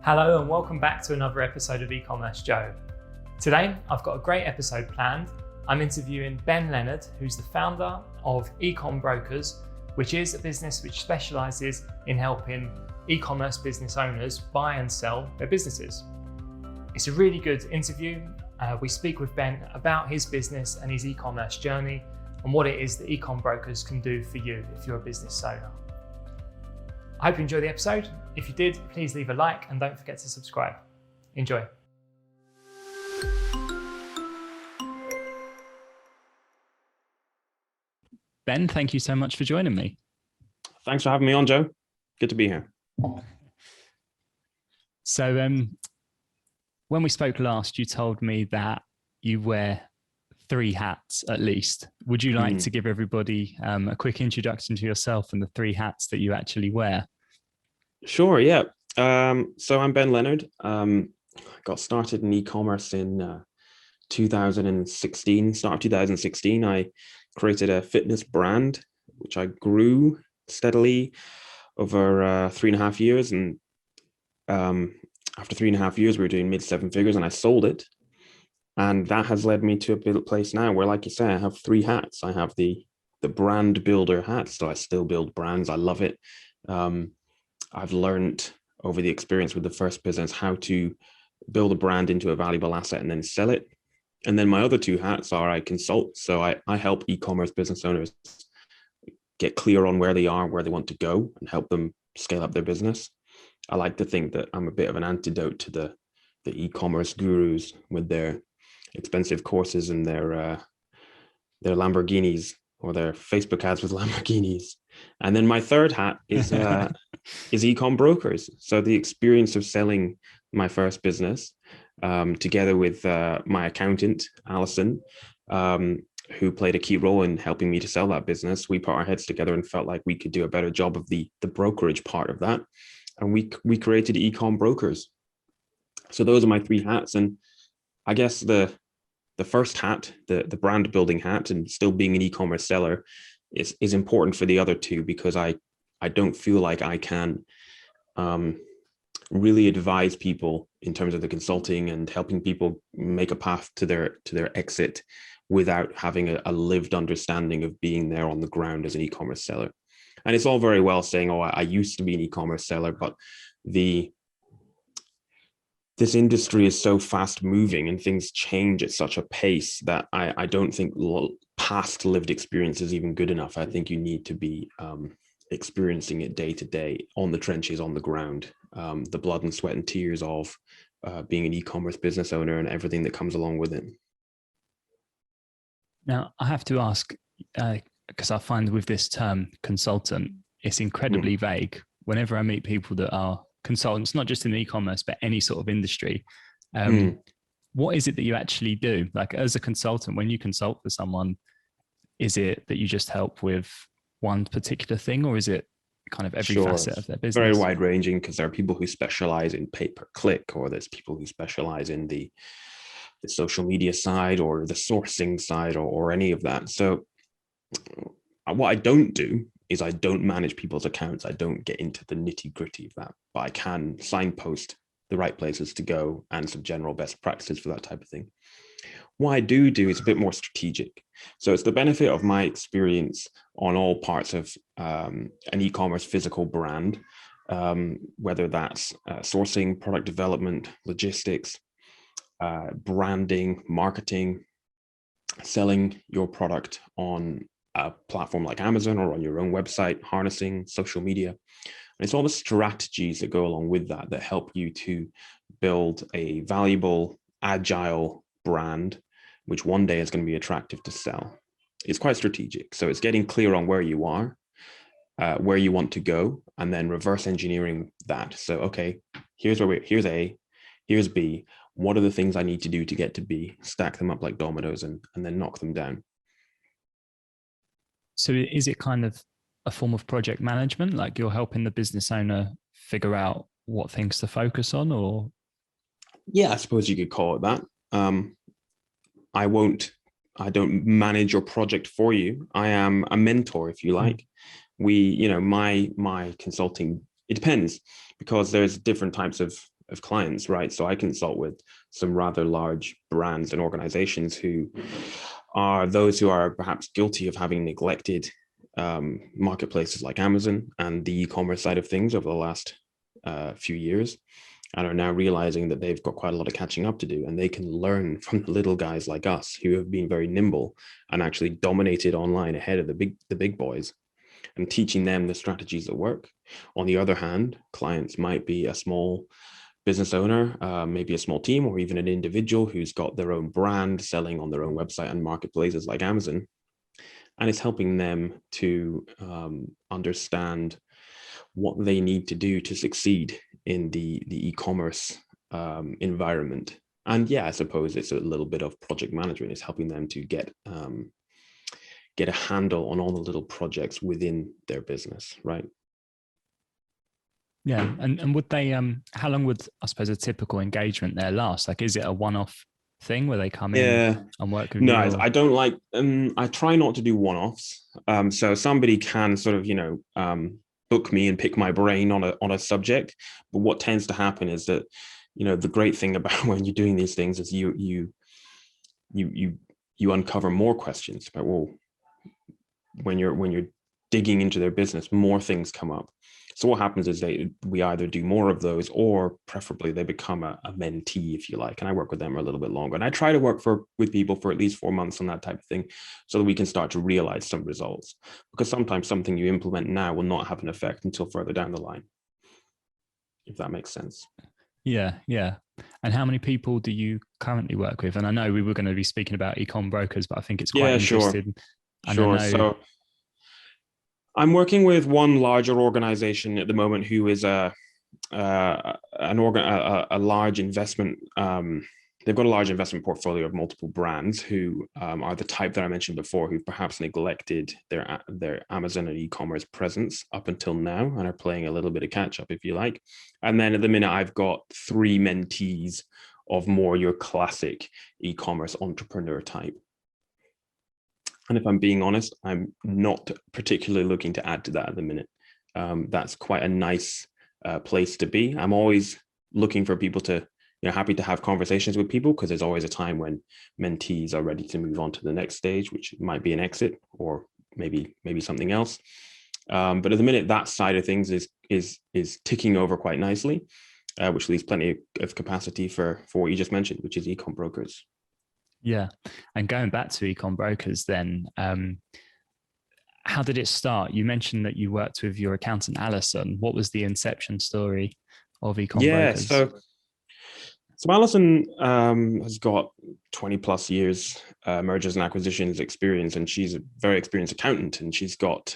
Hello and welcome back to another episode of E-commerce Joe. Today, I've got a great episode planned. I'm interviewing Ben Leonard, who's the founder of EcomBrokers, which is a business which specialises in helping e-commerce business owners buy and sell their businesses. It's a really good interview. We speak with Ben about his business and his e-commerce journey and what it is that EcomBrokers can do for you if you're a business owner. I hope you enjoyed the episode. If you did, please leave a like and don't forget to subscribe. Enjoy. Ben, thank you so much for joining me. Thanks for having me on, Joe. Good to be here. So when we spoke last, you told me that you wear 3 hats at least. Would you like to give everybody a quick introduction to yourself and the 3 hats that you actually wear? Sure, yeah. So I'm Ben Leonard. Got started in e-commerce in 2016. Start of 2016, I created a fitness brand, which I grew steadily over 3.5 years. And after 3.5 years, we were doing mid-7 figures, and I sold it. And that has led me to a place now where, like you say, I have 3 hats. I have the brand builder hat, so I still build brands. I love it. I've learned over the experience with the first business how to build a brand into a valuable asset and then sell it. And then my other 2 hats are I consult. So I help e-commerce business owners get clear on where they are, where they want to go, and help them scale up their business. I like to think that I'm a bit of an antidote to the e-commerce gurus with their expensive courses and their Lamborghinis, or their Facebook ads with Lamborghinis. And then my 3rd hat is EcomBrokers. So the experience of selling my first business together with my accountant, Allison, who played a key role in helping me to sell that business. We put our heads together and felt like we could do a better job of the brokerage part of that. And we created EcomBrokers. So those are my 3 hats. And I guess the first hat, the brand building hat, and still being an e-commerce seller is important for the other 2, because I don't feel like I can really advise people in terms of the consulting and helping people make a path to their exit without having a lived understanding of being there on the ground as an e-commerce seller. And it's all very well saying, oh, I used to be an e-commerce seller, but this industry is so fast moving and things change at such a pace that I don't think past lived experience is even good enough. I think you need to be experiencing it day to day, on the trenches, on the ground, the blood and sweat and tears of being an e-commerce business owner and everything that comes along with it. Now, I have to ask, because I find with this term consultant, it's incredibly vague. Whenever I meet people that are consultants, not just in e-commerce, but any sort of industry, what is it that you actually do? Like, as a consultant, when you consult for someone, is it that you just help with one particular thing, or is it kind of every facet of their business? Very wide ranging, because there are people who specialize in pay-per-click, or there's people who specialize in the social media side or the sourcing side, or any of that. So what I don't do is I don't manage people's accounts. I don't get into the nitty gritty of that, but I can signpost the right places to go and some general best practices for that type of thing. What I do is a bit more strategic. So it's the benefit of my experience on all parts of an e-commerce physical brand, whether that's sourcing, product development, logistics, branding, marketing, selling your product on a platform like Amazon or on your own website, harnessing social media. And it's all the strategies that go along with that help you to build a valuable, agile brand, which one day is going to be attractive to sell. It's quite strategic. So it's getting clear on where you are, where you want to go, and then reverse engineering that. So, okay, here's A, here's B. What are the things I need to do to get to B? Stack them up like dominoes and then knock them down. So is it kind of a form of project management? Like, you're helping the business owner figure out what things to focus on, or? Yeah, I suppose you could call it that. I don't manage your project for you. I am a mentor, if you like. My consulting, it depends, because there's different types of of clients, right? So I consult with some rather large brands and organizations who are those who are perhaps guilty of having neglected marketplaces like Amazon and the e-commerce side of things over the last few years, and are now realizing that they've got quite a lot of catching up to do, and they can learn from the little guys like us who have been very nimble and actually dominated online ahead of the big boys, and teaching them the strategies that work. On the other hand, clients might be a small business owner, maybe a small team, or even an individual who's got their own brand selling on their own website and marketplaces like Amazon. And it's helping them to understand what they need to do to succeed in the e-commerce environment. And yeah, I suppose it's a little bit of project management. It's helping them to get a handle on all the little projects within their business, right? Yeah, and would they? How long would, I suppose, a typical engagement there last? Like, is it a one-off thing where they come in and work with you? No, I don't like. I try not to do one-offs. So somebody can sort of, book me and pick my brain on a subject. But what tends to happen is that, the great thing about when you're doing these things is you uncover more questions about, well, when you're digging into their business, more things come up. So what happens is we either do more of those, or preferably they become a mentee, if you like. And I work with them a little bit longer. And I try to work with people for at least 4 months on that type of thing, so that we can start to realize some results. Because sometimes something you implement now will not have an effect until further down the line, if that makes sense. Yeah. And how many people do you currently work with? And I know we were going to be speaking about EcomBrokers, but I think it's quite interesting. Sure. So I'm working with one larger organization at the moment who is a large investment. They've got a large investment portfolio of multiple brands who are the type that I mentioned before, who've perhaps neglected their Amazon and e-commerce presence up until now, and are playing a little bit of catch up, if you like. And then at the minute, I've got 3 mentees of more your classic e-commerce entrepreneur type. And if I'm being honest, I'm not particularly looking to add to that at the minute. That's quite a nice place to be. I'm always looking for people to, happy to have conversations with people, because there's always a time when mentees are ready to move on to the next stage, which might be an exit or maybe something else. But at the minute, that side of things is ticking over quite nicely, which leaves plenty of capacity for what you just mentioned, which is EcomBrokers. Yeah. And going back to EcomBrokers then, how did it start? You mentioned that you worked with your accountant, Allison. What was the inception story of EcomBrokers? Yeah, so Allison has got 20 plus years mergers and acquisitions experience, and she's a very experienced accountant, and she's got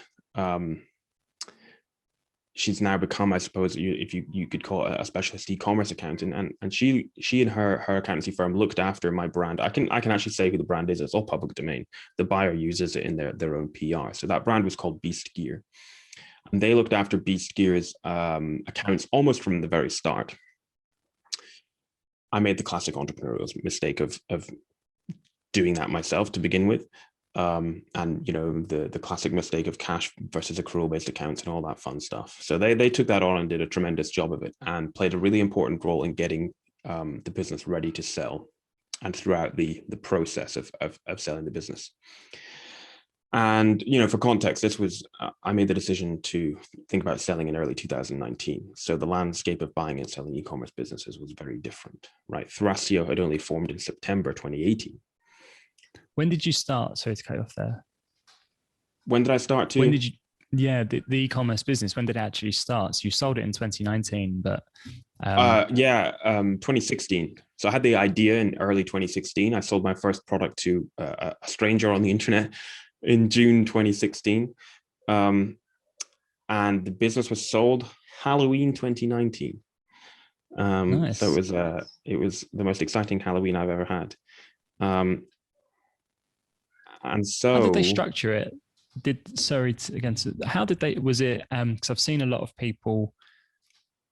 she's now become, I suppose, if you could call it, a specialist e-commerce accountant. And she and her accountancy firm looked after my brand. I can actually say who the brand is. It's all public domain. The buyer uses it in their own PR. So that brand was called Beast Gear. And they looked after Beast Gear's accounts almost from the very start. I made the classic entrepreneurial mistake of doing that myself to begin with. And the classic mistake of cash versus accrual-based accounts and all that fun stuff. So they took that on and did a tremendous job of it, and played a really important role in getting the business ready to sell, and throughout the process of selling the business. And for context, this was I made the decision to think about selling in early 2019. So the landscape of buying and selling e-commerce businesses was very different, right? Thrasio had only formed in September 2018. When did you start? Sorry to cut you off there. When did I start to? When did you? Yeah, the e-commerce business. When did it actually start? So you sold it in 2019, but 2016. So I had the idea in early 2016. I sold my first product to a stranger on the internet in June 2016, and the business was sold Halloween 2019. Nice. So it was the most exciting Halloween I've ever had. And so how did they structure it? How did they, was it, because I've seen a lot of people,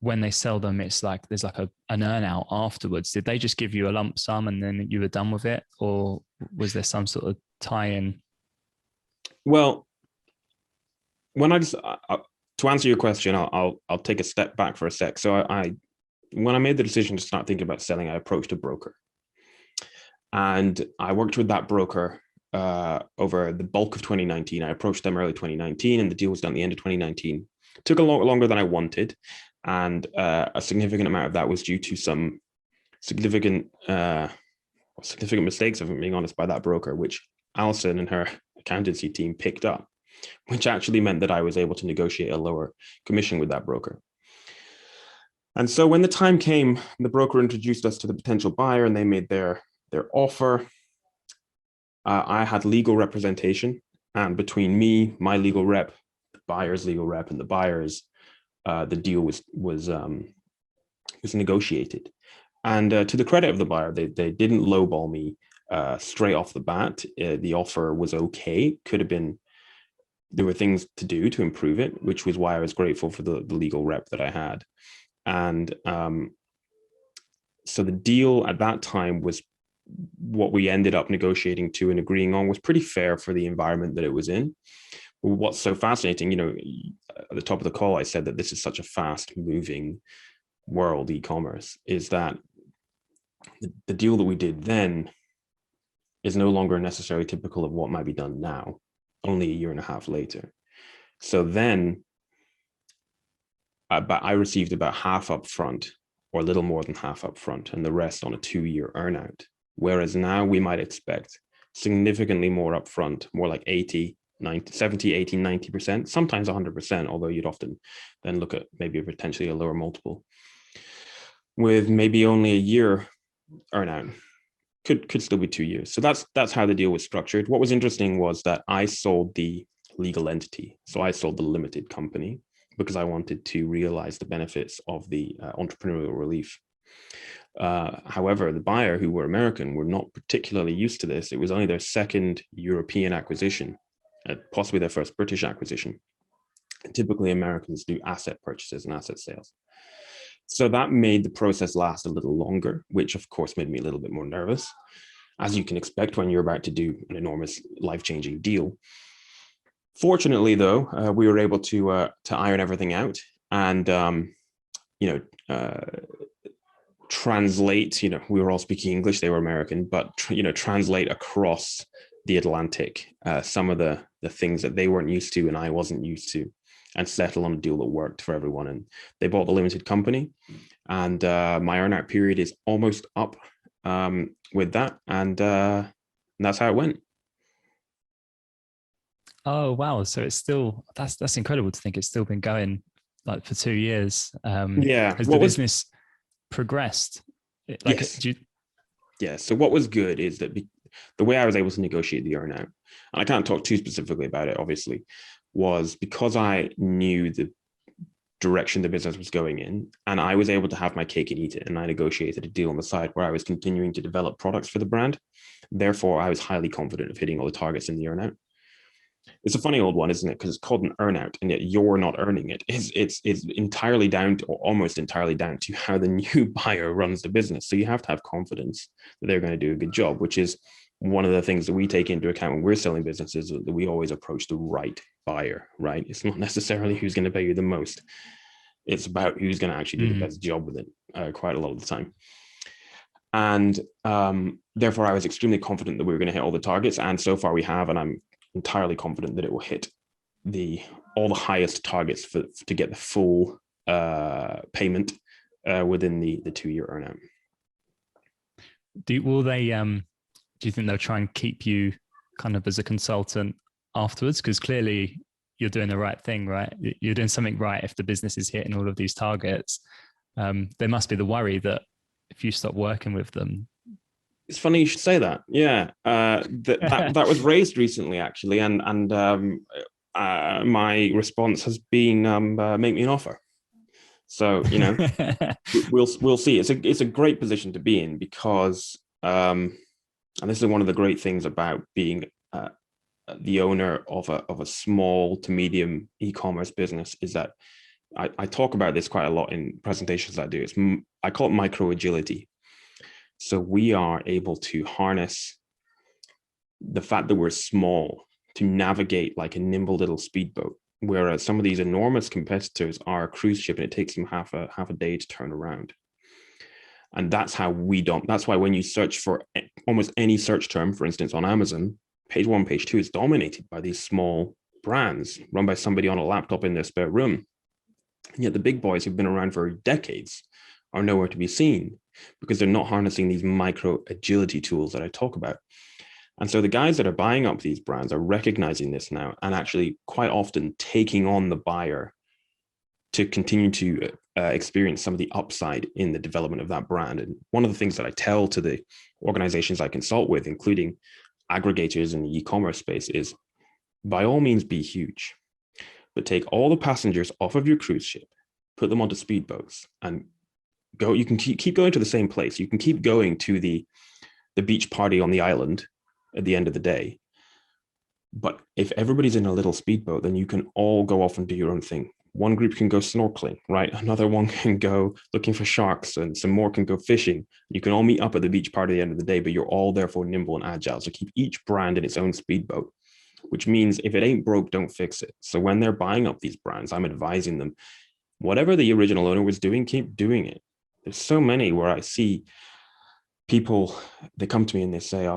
when they sell them, it's like, there's like an earn out afterwards. Did they just give you a lump sum and then you were done with it? Or was there some sort of tie-in? Well, when to answer your question, I'll take a step back for a sec. So I when I made the decision to start thinking about selling, I approached a broker. And I worked with that broker over the bulk of 2019. I approached them early 2019, and the deal was done at the end of 2019. It took a lot longer than I wanted. And a significant amount of that was due to some significant mistakes, if I'm being honest, by that broker, which Allison and her accountancy team picked up, which actually meant that I was able to negotiate a lower commission with that broker. And so when the time came, the broker introduced us to the potential buyer, and they made their offer. I had legal representation, and between me, my legal rep, the buyer's legal rep, and the buyers, the deal was negotiated. And to the credit of the buyer, they didn't lowball me straight off the bat. The offer was okay. Could have been, there were things to do to improve it, which was why I was grateful for the legal rep that I had. And so the deal at that time was, what we ended up negotiating to and agreeing on was pretty fair for the environment that it was in. What's so fascinating, at the top of the call, I said that this is such a fast moving world, e-commerce, is that the deal that we did then is no longer necessarily typical of what might be done now, only a year and a half later. So then I received about half upfront, or a little more than half upfront, and the rest on a 2-year earnout. Whereas now we might expect significantly more upfront, more like 70, 80, 90%, sometimes 100%, although you'd often then look at maybe potentially a lower multiple, with maybe only a year earnout. Could still be 2 years. So that's how the deal was structured. What was interesting was that I sold the legal entity. So I sold the limited company because I wanted to realize the benefits of the entrepreneurial relief. However, the buyer, who were American, were not particularly used to this. It was only their second European acquisition, possibly their first British acquisition. And typically, Americans do asset purchases and asset sales. So that made the process last a little longer, which of course made me a little bit more nervous, as you can expect when you're about to do an enormous life-changing deal. Fortunately, though, we were able to iron everything out and translate. We were all speaking English; they were American, but translate across the Atlantic some of the things that they weren't used to and I wasn't used to, and settle on a deal that worked for everyone. And they bought the limited company, and my earnout period is almost up with that, and that's how it went. Oh wow! So it's still, that's incredible to think it's still been going like for 2 years. Yeah. Has the business progressed? Yes. Yeah. So what was good is that the way I was able to negotiate the earnout, and I can't talk too specifically about it, obviously, was because I knew the direction the business was going in, and I was able to have my cake and eat it. And I negotiated a deal on the side where I was continuing to develop products for the brand. Therefore, I was highly confident of hitting all the targets in the earnout. It's a funny old one, isn't it? Because it's called an earnout, and yet you're not earning it. It's entirely down to, or almost entirely down to, how the new buyer runs the business. So you have to have confidence that they're going to do a good job, which is one of the things that we take into account when we're selling businesses, that we always approach the right buyer, right? It's not necessarily who's going to pay you the most. It's about who's going to actually do the best job with it quite a lot of the time. And therefore, I was extremely confident that we were going to hit all the targets. And so far we have, and I'm entirely confident that it will hit all the highest targets to get the full payment within the 2-year earnout. Do you think they'll try and keep you kind of as a consultant afterwards? Because clearly you're doing the right thing, right? You're doing something right if the business is hitting all of these targets. There must be the worry that if you stop working with them. It's funny you should say that. Yeah, that was raised recently, actually, and my response has been make me an offer. So we'll see. It's a great position to be in, because and this is one of the great things about being the owner of a small to medium e-commerce business, is that I talk about this quite a lot in presentations I do. I call it micro agility. So we are able to harness the fact that we're small to navigate like a nimble little speedboat, whereas some of these enormous competitors are a cruise ship and it takes them half a day to turn around. And that's how that's why when you search for almost any search term, for instance, on Amazon, page 1, page 2 is dominated by these small brands run by somebody on a laptop in their spare room. And yet the big boys who've been around for decades are nowhere to be seen because they're not harnessing these micro agility tools that I talk about. And so the guys that are buying up these brands are recognizing this now and actually quite often taking on the buyer to continue to experience some of the upside in the development of that brand. And one of the things that I tell to the organizations I consult with, including aggregators in the e-commerce space, is by all means be huge, but take all the passengers off of your cruise ship, put them onto speedboats and go. You can keep going to the same place. You can keep going to the beach party on the island at the end of the day. But if everybody's in a little speedboat, then you can all go off and do your own thing. One group can go snorkeling, right? Another one can go looking for sharks, and some more can go fishing. You can all meet up at the beach party at the end of the day, but you're all therefore nimble and agile. So keep each brand in its own speedboat, which means if it ain't broke, don't fix it. So when they're buying up these brands, I'm advising them, whatever the original owner was doing, keep doing it. There's so many where I see people, they come to me and they say,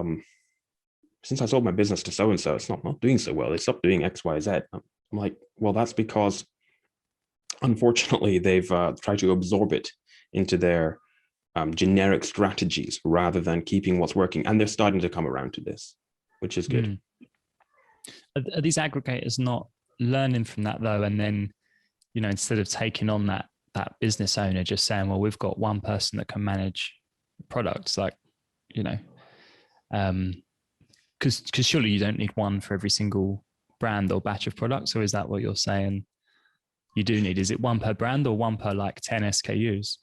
since I sold my business to so-and-so, it's not doing so well. They stopped doing X, Y, Z. I'm like, well, that's because unfortunately they've tried to absorb it into their generic strategies rather than keeping what's working. And they're starting to come around to this, which is good. Are these aggregators not learning from that though? And then, instead of taking on that business owner, just saying, well, we've got one person that can manage products, like, because surely you don't need one for every single brand or batch of products, or is that what you're saying you do need? Is it one per brand or one per like 10 SKUs?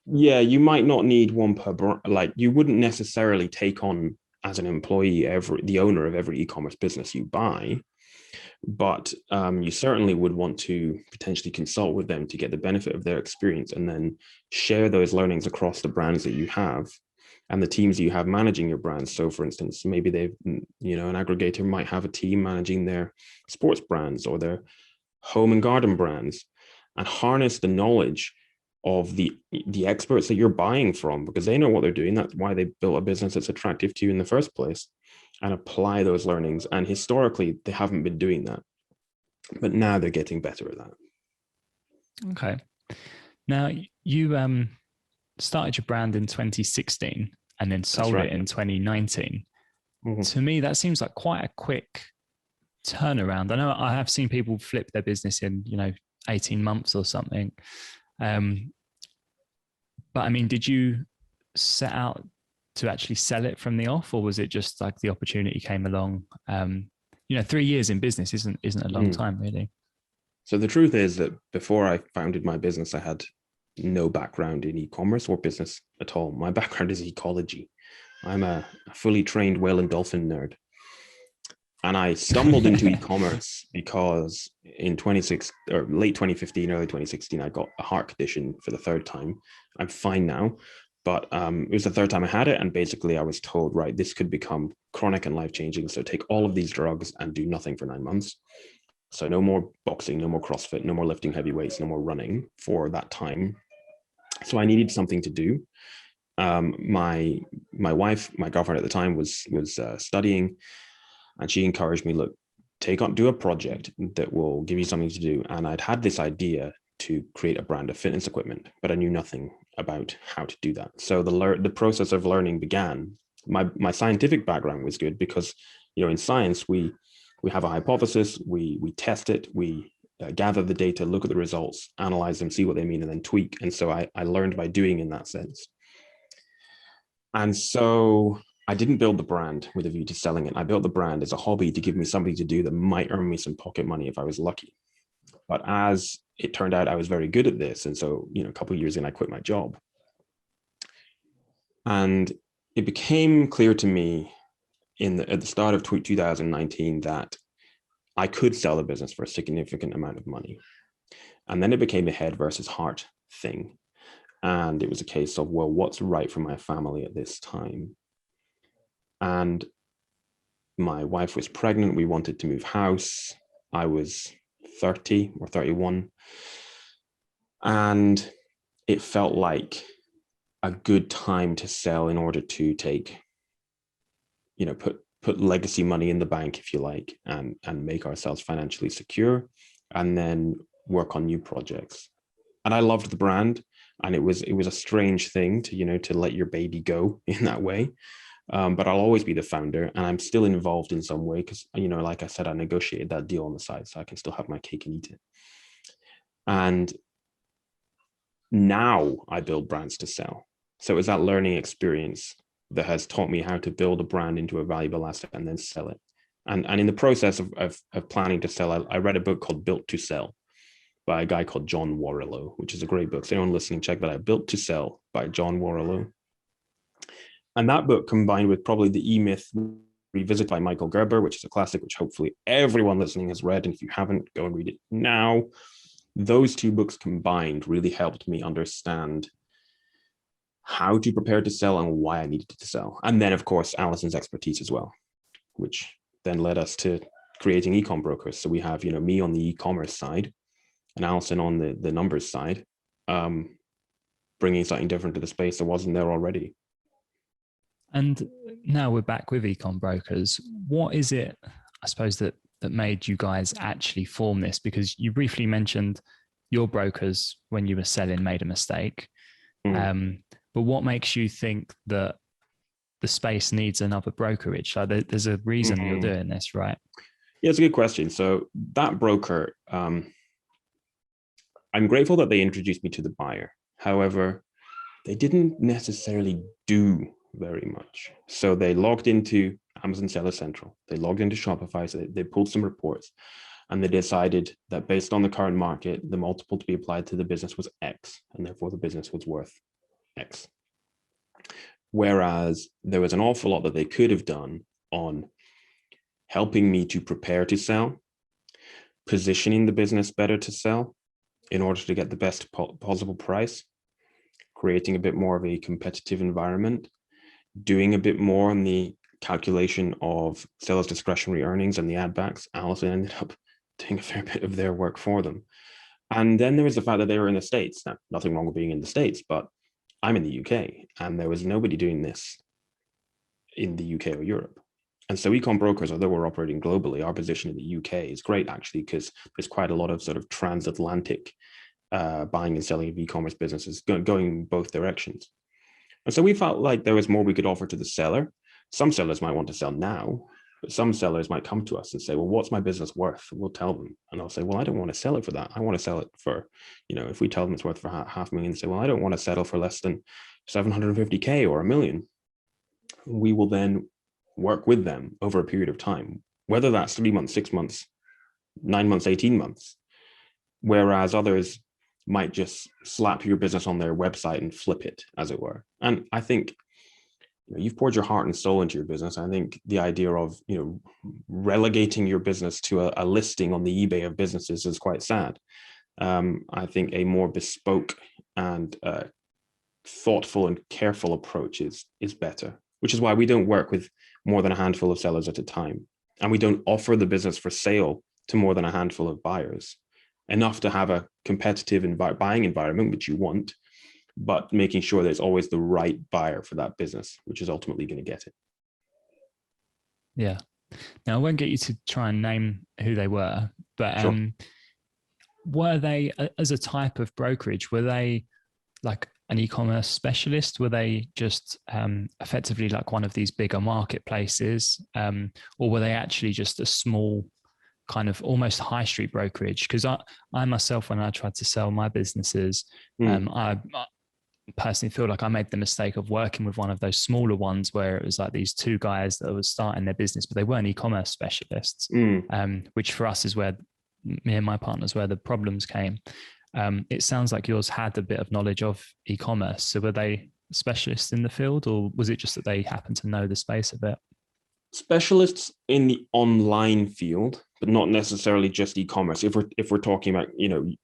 Yeah, you might not need one per brand. Like you wouldn't necessarily take on as an employee the owner of every e-commerce business you buy, but you certainly would want to potentially consult with them to get the benefit of their experience and then share those learnings across the brands that you have and the teams you have managing your brands. So for instance, maybe an aggregator might have a team managing their sports brands or their home and garden brands, and harness the knowledge of the experts that you're buying from, because they know what they're doing. That's why they built a business that's attractive to you in the first place, and apply those learnings. And historically, they haven't been doing that, but now they're getting better at that. Okay. Now you started your brand in 2016 and then sold it in 2019. Mm-hmm. To me, that seems like quite a quick turnaround. I know I have seen people flip their business in, 18 months or something. But I mean, did you set out to actually sell it from the off, or was it just like the opportunity came along? 3 years in business isn't a long time, really. So the truth is that before I founded my business, I had no background in e-commerce or business at all. My background is ecology. I'm a fully trained whale and dolphin nerd. And I stumbled into e-commerce because in late 2015, early 2016, I got a heart condition for the third time. I'm fine now, but it was the third time I had it. And basically I was told, right, this could become chronic and life-changing. So take all of these drugs and do nothing for 9 months. So no more boxing, no more CrossFit, no more lifting heavy weights, no more running for that time. So I needed something to do. My wife, my girlfriend at the time, was studying, and she encouraged me, look, do a project that will give you something to do. And I'd had this idea to create a brand of fitness equipment, but I knew nothing about how to do that. So the process of learning began. My scientific background was good because, in science, we have a hypothesis, we test it, we gather the data, look at the results, analyze them, see what they mean, and then tweak. And so I learned by doing in that sense. And so I didn't build the brand with a view to selling it. I built the brand as a hobby to give me something to do that might earn me some pocket money if I was lucky. But as it turned out, I was very good at this. And so, a couple of years in, I quit my job. And it became clear to me at the start of 2019 that I could sell the business for a significant amount of money. And then it became a head versus heart thing. And it was a case of, well, what's right for my family at this time? And my wife was pregnant. We wanted to move house. I was 30 or 31. And it felt like a good time to sell in order to take, put legacy money in the bank, if you like, and make ourselves financially secure, and then work on new projects. And I loved the brand, and it was a strange thing to let your baby go in that way. But I'll always be the founder, and I'm still involved in some way because, like I said, I negotiated that deal on the side, so I can still have my cake and eat it. And now I build brands to sell. So it's that learning experience that has taught me how to build a brand into a valuable asset and then sell it. And in the process of planning to sell, I read a book called Built to Sell by a guy called John Warrillow, which is a great book. So anyone listening, check that out. Built to Sell by John Warrillow. And that book, combined with probably the E-Myth Revisited by Michael Gerber, which is a classic, which hopefully everyone listening has read. And if you haven't, go and read it now. Those two books combined really helped me understand how to prepare to sell and why I needed to sell. And then, of course, Allison's expertise as well, which then led us to creating EcomBrokers. So we have, me on the e-commerce side and Allison on the numbers side, bringing something different to the space that wasn't there already. And now we're back with EcomBrokers. What is it, I suppose, that made you guys actually form this? Because you briefly mentioned your brokers when you were selling made a mistake. But what makes you think that the space needs another brokerage? Like there's a reason you're doing this, right? Yeah, it's a good question. So that broker, I'm grateful that they introduced me to the buyer. However, they didn't necessarily do very much. So they logged into Amazon Seller Central. They logged into Shopify. So they pulled some reports, and they decided that based on the current market, the multiple to be applied to the business was X, and therefore the business was worth X. Whereas there was an awful lot that they could have done on helping me to prepare to sell, positioning the business better to sell in order to get the best possible price, creating a bit more of a competitive environment, doing a bit more on the calculation of sellers' discretionary earnings and the add backs. Allison ended up doing a fair bit of their work for them. And then there was the fact that they were in the States. Now, nothing wrong with being in the States, but I'm in the UK, and there was nobody doing this in the UK or Europe. And so EcomBrokers, although we're operating globally, our position in the UK is great, actually, because there's quite a lot of sort of transatlantic buying and selling of e-commerce businesses going both directions. And so we felt like there was more we could offer to the seller. Some sellers might want to sell now, but some sellers might come to us and say, well, what's my business worth? We'll tell them. And I'll say, well, I don't want to sell it for that. I want to sell it for, if we tell them it's worth for $500,000, they say, well, I don't want to settle for less than 750K or $1 million. We will then work with them over a period of time, whether that's 3 months, 6 months, 9 months, 18 months, whereas others might just slap your business on their website and flip it, as it were. And I think you've poured your heart and soul into your business. I think the idea of relegating your business to a listing on the eBay of businesses is quite sad. I think a more bespoke and thoughtful and careful approach is better, which is why we don't work with more than a handful of sellers at a time, and we don't offer the business for sale to more than a handful of buyers. Enough to have a competitive buying environment, which you want, but making sure there's always the right buyer for that business, which is ultimately going to get it. Yeah. Now, I won't get you to try and name who they were, but Sure. Were they, as a type of brokerage, were they like an e-commerce specialist? Were they just effectively like one of these bigger marketplaces? Or were they actually just a small kind of almost high street brokerage? Because I myself, when I tried to sell my businesses, I personally feel like I made the mistake of working with one of those smaller ones where it was like these two guys that were starting their business, but they weren't e-commerce specialists, which for us is where me and my partners, where the problems came. It sounds like yours had a bit of knowledge of e-commerce. So were they specialists in the field, or was it just that they happened to know the space a bit? Specialists in the online field, but not necessarily just e-commerce. If we're talking about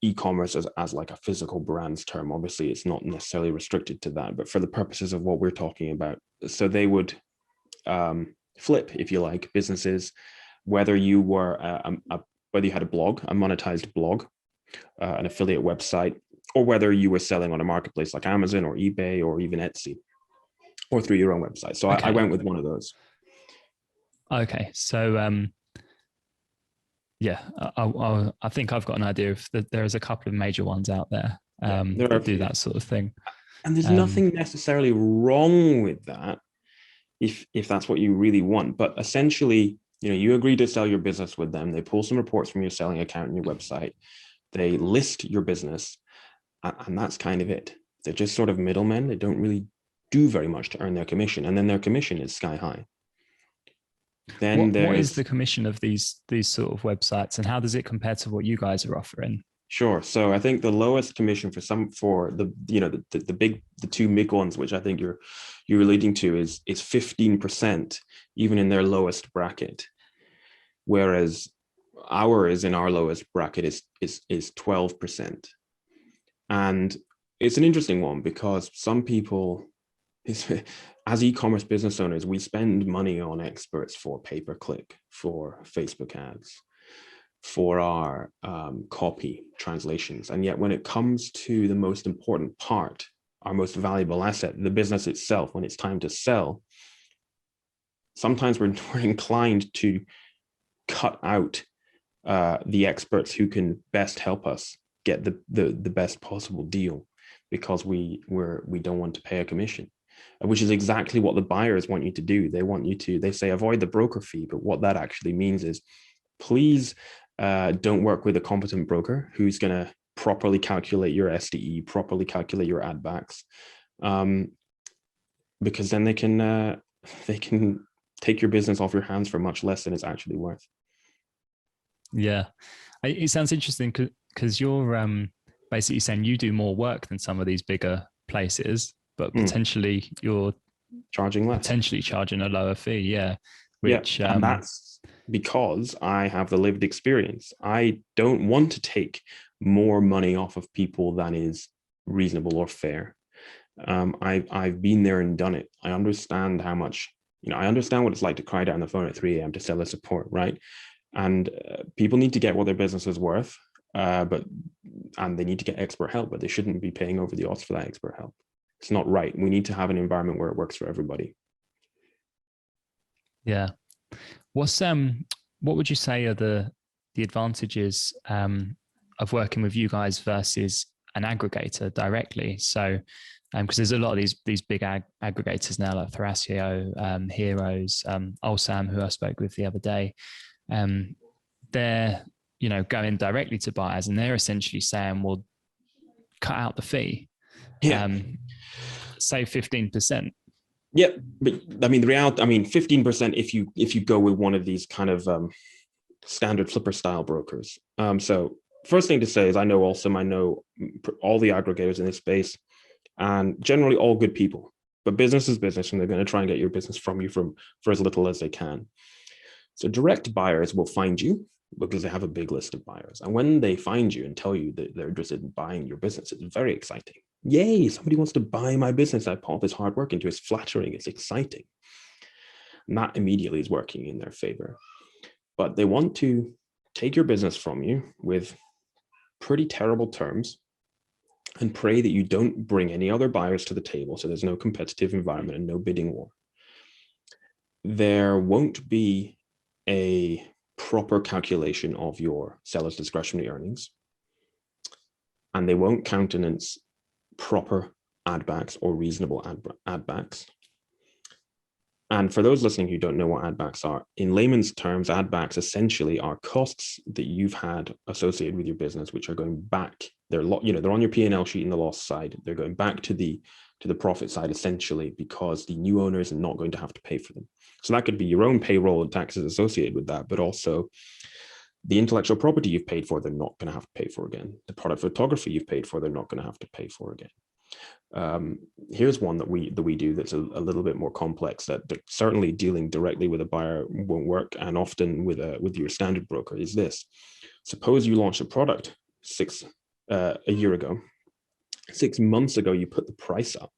e-commerce as like a physical brands term, obviously it's not necessarily restricted to that. But for the purposes of what we're talking about, so they would flip, if you like, businesses, whether you were whether you had a blog, a monetized blog, an affiliate website, or whether you were selling on a marketplace like Amazon or eBay or even Etsy, or through your own website. So I went with one of those. Okay. So, yeah, I think I've got an idea of that. There's a couple of major ones out there that do that sort of thing. And there's nothing necessarily wrong with that if that's what you really want. But essentially, you agree to sell your business with them. They pull some reports from your selling account and your website. They list your business, and that's kind of it. They're just sort of middlemen. They don't really do very much to earn their commission, and then their commission is sky high. Then what is the commission of these sort of websites, and how does it compare to what you guys are offering? Sure. So I think the lowest commission for the two big ones, which I think you're relating to, is 15%, even in their lowest bracket, whereas ours in our lowest bracket is 12%. And it's an interesting one because some people, as e-commerce business owners, we spend money on experts for pay-per-click, for Facebook ads, for our copy translations. And yet when it comes to the most important part, our most valuable asset, the business itself, when it's time to sell, sometimes we're inclined to cut out the experts who can best help us get the best possible deal, because we don't want to pay a commission, which is exactly what the buyers want you to do. They say avoid the broker fee, but what that actually means is, please don't work with a competent broker who's going to properly calculate your SDE, properly calculate your ad backs, because then they can take your business off your hands for much less than it's actually worth. Yeah, it sounds interesting because you're basically saying you do more work than some of these bigger places, but potentially you're charging less, potentially charging a lower fee. Yeah, which and that's because I have the lived experience. I don't want to take more money off of people than is reasonable or fair. I've been there and done it. I understand how much, I understand what it's like to cry down the phone at 3 a.m. to sell a support, right? And people need to get what their business is worth, and they need to get expert help, but they shouldn't be paying over the odds for that expert help. It's not right. We need to have an environment where it works for everybody. Yeah. What would you say are the advantages of working with you guys versus an aggregator directly? So, because there's a lot of these big aggregators now, like Thrasio, Heroes, Allison, who I spoke with the other day. They're going directly to buyers, and they're essentially saying, well, cut out the fee, say 15%. Yeah, but I mean, the reality, 15% if you go with one of these kind of standard flipper style brokers. So first thing to say is I know all the aggregators in this space, and generally all good people, but business is business, and they're going to try and get your business from you for as little as they can. So direct buyers will find you because they have a big list of buyers. And when they find you and tell you that they're interested in buying your business, it's very exciting. Yay, somebody wants to buy my business. I put all this hard work into it. It's flattering. It's exciting. And that immediately is working in their favor. But they want to take your business from you with pretty terrible terms and pray that you don't bring any other buyers to the table, so there's no competitive environment and no bidding war. There won't be a proper calculation of your seller's discretionary earnings, and they won't countenance proper ad backs or reasonable ad backs. And for those listening who don't know what ad backs are, in layman's terms, ad backs essentially are costs that you've had associated with your business, which are going back. They're on your P&L sheet in the loss side. They're going back to the profit side, essentially, because the new owner is not going to have to pay for them. So that could be your own payroll and taxes associated with that, but also the intellectual property you've paid for, they're not going to have to pay for again. The product photography you've paid for, they're not going to have to pay for again. Here's one that we do that's a little bit more complex, that certainly dealing directly with a buyer won't work, and often with your standard broker, is this. Suppose you launched a product a year ago. 6 months ago, you put the price up,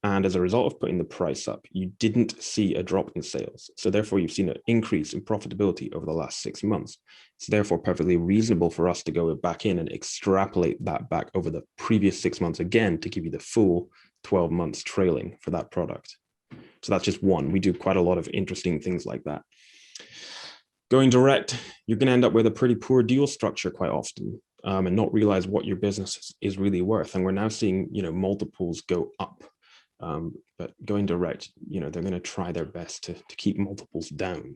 And as a result of putting the price up, you didn't see a drop in sales. So therefore, you've seen an increase in profitability over the last 6 months. It's therefore perfectly reasonable for us to go back in and extrapolate that back over the previous 6 months again to give you the full 12 months trailing for that product. So that's just one. We do quite a lot of interesting things like that. Going direct, you're going to end up with a pretty poor deal structure quite often, and not realize what your business is really worth. And we're now seeing, multiples go up. But going direct, they're going to try their best to keep multiples down.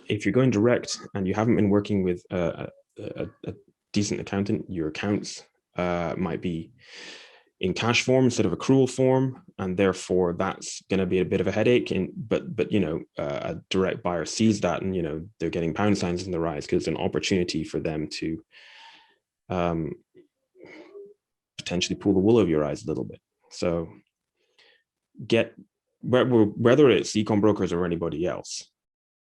If you're going direct and you haven't been working with a decent accountant, your accounts might be in cash form instead of accrual form, and therefore that's going to be a bit of a headache. But a direct buyer sees that, and they're getting pound signs in their eyes because it's an opportunity for them to potentially pull the wool over your eyes a little bit. So get, whether it's EcomBrokers or anybody else,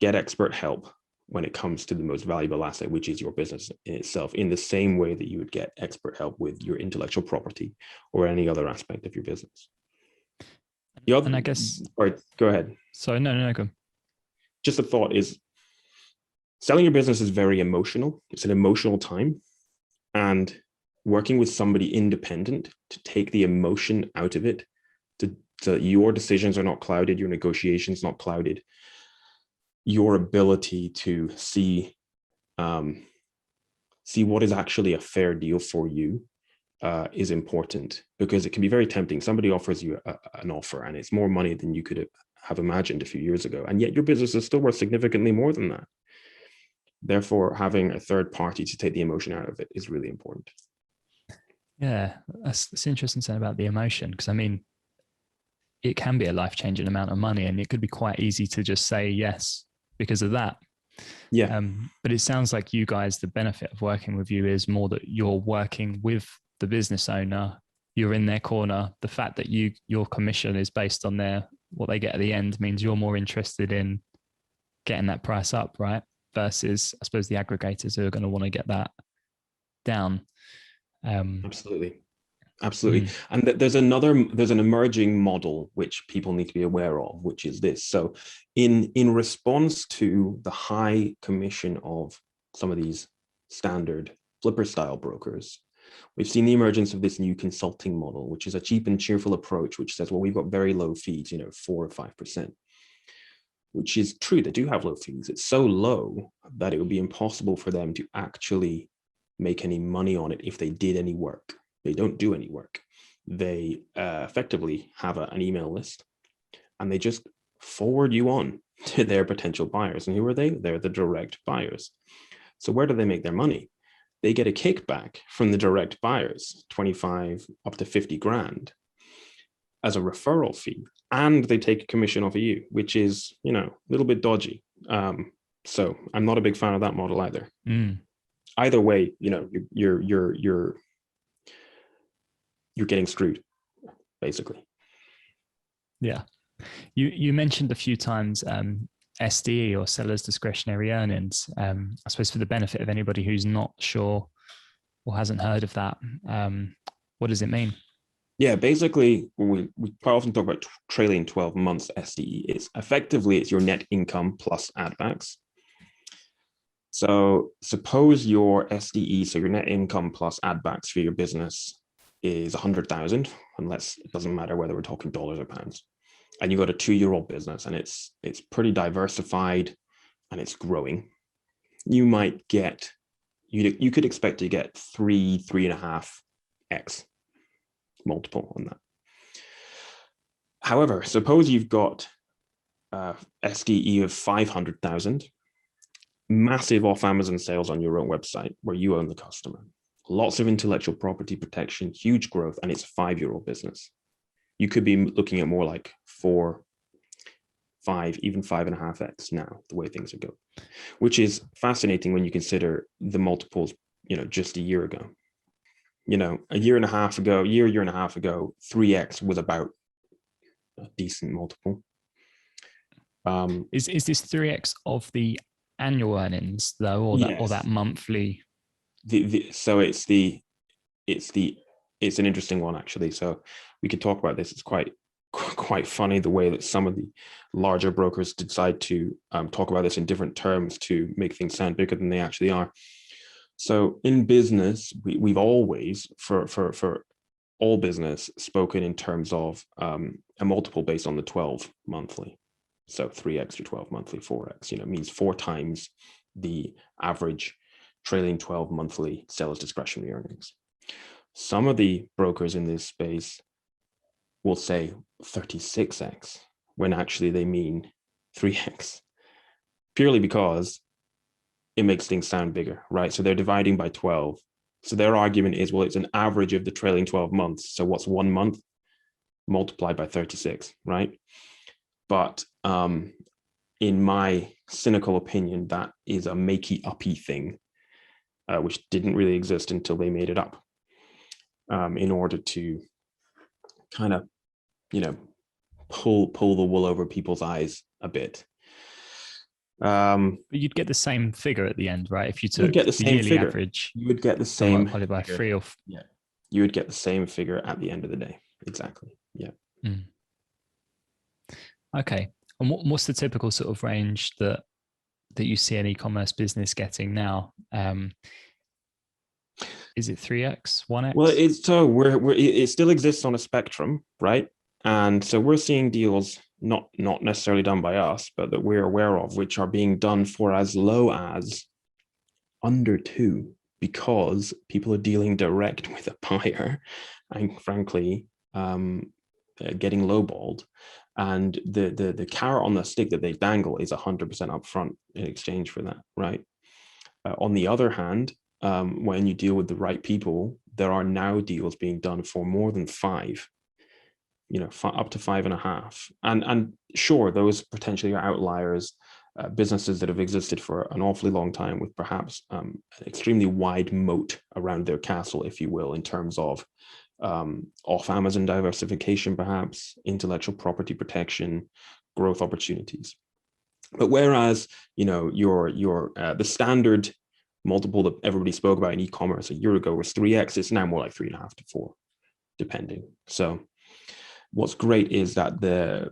get expert help when it comes to the most valuable asset, which is your business in itself, in the same way that you would get expert help with your intellectual property or any other aspect of your business. And I guess, all right, go ahead. Sorry, no, go. Just a thought is, selling your business is very emotional. It's an emotional time, and working with somebody independent to take the emotion out of it, so your decisions are not clouded, your negotiations not clouded, your ability to see what is actually a fair deal for you is important, because it can be very tempting. Somebody offers you an offer and it's more money than you could have imagined a few years ago, and yet your business is still worth significantly more than that. Therefore, having a third party to take the emotion out of it is really important. Yeah, that's interesting saying about the emotion, because I mean, it can be a life-changing amount of money, and it could be quite easy to just say yes because of that. Yeah. But it sounds like you guys, the benefit of working with you is more that you're working with the business owner, you're in their corner. The fact that your commission is based on what they get at the end means you're more interested in getting that price up, right? Versus, I suppose, the aggregators who are going to want to get that down. Absolutely. And there's an emerging model which people need to be aware of, which is this. So in response to the high commission of some of these standard flipper style brokers, we've seen the emergence of this new consulting model, which is a cheap and cheerful approach, which says, well, we've got very low fees, 4 or 5%, which is true. They do have low fees. It's so low that it would be impossible for them to actually make any money on it if they did any work. They don't do any work. They effectively have an email list, and they just forward you on to their potential buyers. And who are they? They're the direct buyers. So where do they make their money? They get a kickback from the direct buyers, 25 up to 50 grand as a referral fee. And they take a commission off of you, which is, a little bit dodgy. So I'm not a big fan of that model either. Either way, you're getting screwed, basically. Yeah. You mentioned a few times SDE, or seller's discretionary earnings. I suppose for the benefit of anybody who's not sure or hasn't heard of that, what does it mean? Yeah, basically, we quite often talk about trailing 12 months SDE. It's your net income plus add backs. So suppose your SDE, so your net income plus add backs for your business, is 100,000, unless it doesn't matter whether we're talking dollars or pounds. And you've got a 2-year-old business, and it's pretty diversified and it's growing. You might get, you could expect to get 3.5x multiple on that. However, suppose you've got SDE of 500,000, massive off Amazon sales on your own website where you own the customer, lots of intellectual property protection, huge growth, and it's a 5-year-old business. You could be looking at more like 4, 5, even 5.5x now, the way things are going, which is fascinating when you consider the multiples, just a year ago. A year and a half ago, 3x was about a decent multiple. Is this 3x of the annual earnings though, or yes. that monthly? So it's the it's an interesting one, actually. So we could talk about this. It's quite funny the way that some of the larger brokers decide to talk about this in different terms to make things sound bigger than they actually are. So in business, we've always, for all business, spoken in terms of a multiple based on the 12 monthly. So 3x to 12 monthly, 4x, means 4 times the average trailing 12 monthly seller's discretionary earnings. Some of the brokers in this space will say 36x when actually they mean 3x, purely because it makes things sound bigger, right? So they're dividing by 12. So their argument is, well, it's an average of the trailing 12 months. So what's 1 month multiplied by 36, right? But in my cynical opinion, that is a makey-uppy thing, which didn't really exist until they made it up in order to kind of, pull the wool over people's eyes a bit. But you'd get the same figure at the end, right? If you took get the same yearly figure. average, you would get the same multiplied by 3 or yeah. You would get the same figure at the end of the day. Exactly. Yeah. Okay. And what's the typical sort of range that you see an e-commerce business getting now? Is it 3x, 1x? Well, it still exists on a spectrum, right? And so we're seeing deals not necessarily done by us, but that we're aware of, which are being done for as low as under 2, because people are dealing direct with a buyer and frankly getting lowballed. And the carrot on the stick that they dangle is 100% upfront in exchange for that, right? On the other hand, when you deal with the right people, there are now deals being done for more than 5, up to 5.5. And sure, those potentially are outliers, businesses that have existed for an awfully long time with perhaps an extremely wide moat around their castle, if you will, in terms of off Amazon diversification, perhaps intellectual property protection, growth opportunities. But whereas the standard multiple that everybody spoke about in e-commerce a year ago was 3x, it's now more like 3.5 to 4, depending. So what's great is that the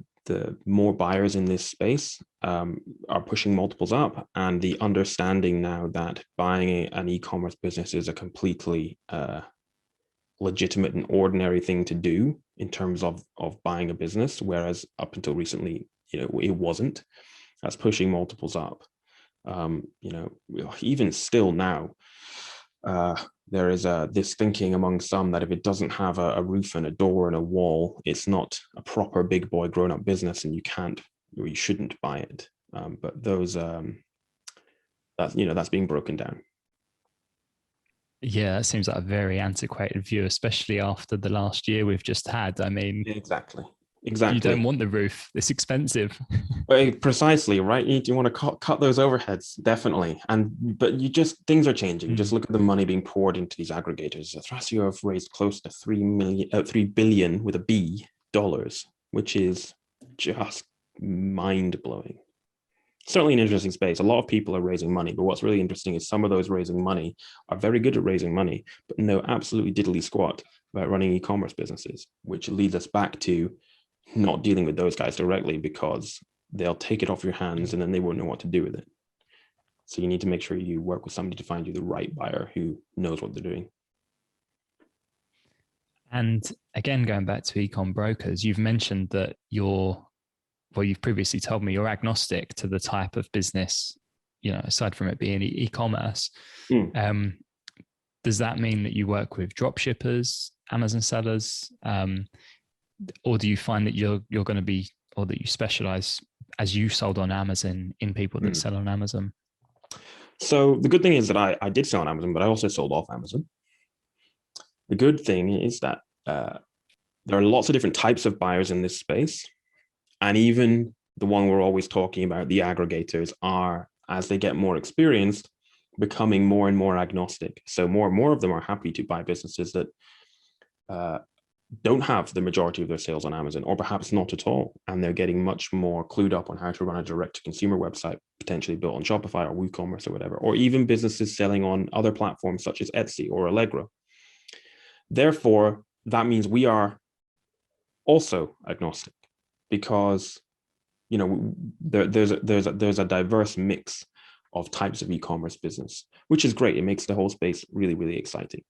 more buyers in this space are pushing multiples up, and the understanding now that buying an e-commerce business is a completely legitimate and ordinary thing to do in terms of buying a business, whereas up until recently, it wasn't. That's pushing multiples up. Even still now, there is this thinking among some that if it doesn't have a roof and a door and a wall, it's not a proper big boy grown up business, and you can't or you shouldn't buy it. But those that's being broken down. Yeah, that seems like a very antiquated view, especially after the last year we've just had. I mean, exactly. You don't want the roof; it's expensive. Precisely, right? You want to cut those overheads, definitely. But things are changing. Just look at the money being poured into these aggregators. Thrasio have raised close to $3 billion with a B dollars, which is just mind blowing. Certainly an interesting space. A lot of people are raising money, but what's really interesting is some of those raising money are very good at raising money, but know absolutely diddly squat about running e-commerce businesses, which leads us back to not dealing with those guys directly, because they'll take it off your hands and then they won't know what to do with it. So you need to make sure you work with somebody to find you the right buyer who knows what they're doing. And again, going back to EcomBrokers, you've mentioned that you've previously told me you're agnostic to the type of business, aside from it being e-commerce. Does that mean that you work with drop shippers, Amazon sellers, or do you find that you're going to be, or that you specialize, as you sold on Amazon, in people that sell on Amazon? So the good thing is that I did sell on Amazon, but I also sold off Amazon. The good thing is that there are lots of different types of buyers in this space. And even the one we're always talking about, the aggregators, are, as they get more experienced, becoming more and more agnostic. So more and more of them are happy to buy businesses that don't have the majority of their sales on Amazon, or perhaps not at all. And they're getting much more clued up on how to run a direct-to-consumer website, potentially built on Shopify or WooCommerce or whatever, or even businesses selling on other platforms such as Etsy or Allegro. Therefore, that means we are also agnostic, because there's a diverse mix of types of e-commerce business, which is great. It makes the whole space really, really exciting.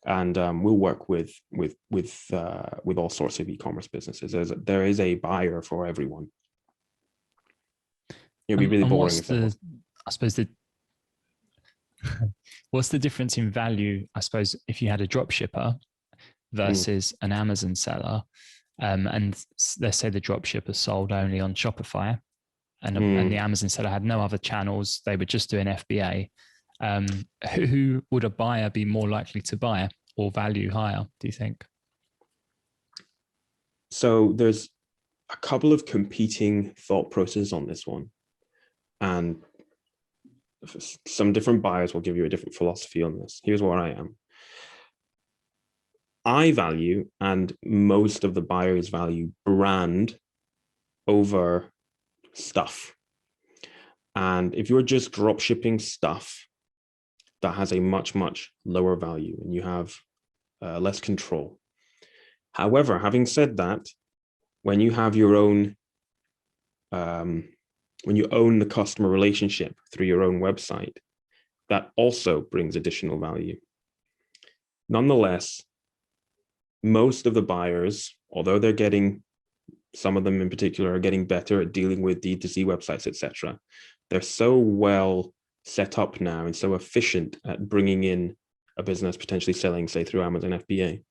And we'll work with all sorts of e-commerce businesses. There is a buyer for everyone. It'd be really boring if what's the difference in value, I suppose, if you had a drop shipper versus an Amazon seller? And let's say the drop shipper sold only on Shopify, and the Amazon seller had no other channels. They were just doing FBA. Who would a buyer be more likely to buy or value higher, do you think? So there's a couple of competing thought processes on this one. And some different buyers will give you a different philosophy on this. Here's where I am. I value, and most of the buyers value, brand over stuff. And if you're just drop shipping stuff, that has a much, much lower value, and you have less control. However, having said that, when you have your own, when you own the customer relationship through your own website, that also brings additional value. Nonetheless, most of the buyers, although they're getting, some of them in particular are getting better at dealing with D2C websites, etc., they're so well set up now and so efficient at bringing in a business potentially selling, say, through Amazon FBA,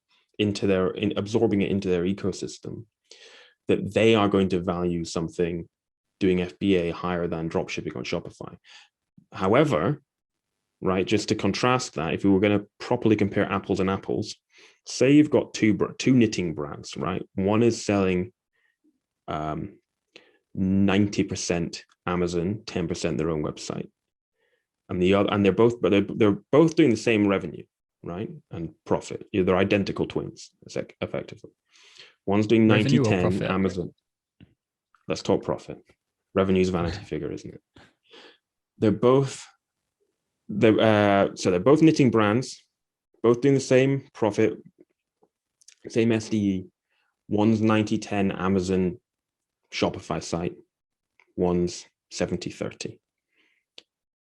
absorbing it into their ecosystem, that they are going to value something doing FBA higher than dropshipping on Shopify. However, right, just to contrast that, if we were going to properly compare apples and apples, say you've got two knitting brands, right? One is selling 90% Amazon, 10% their own website, and the other, and they're both doing the same revenue, right, and profit. They're identical twins, effectively. One's doing 90-10 Amazon. Let's talk profit. Revenue's vanity figure, isn't it? They're both knitting brands, both doing the same profit, same SDE. One's 90-10 Amazon Shopify site, one's 70-30.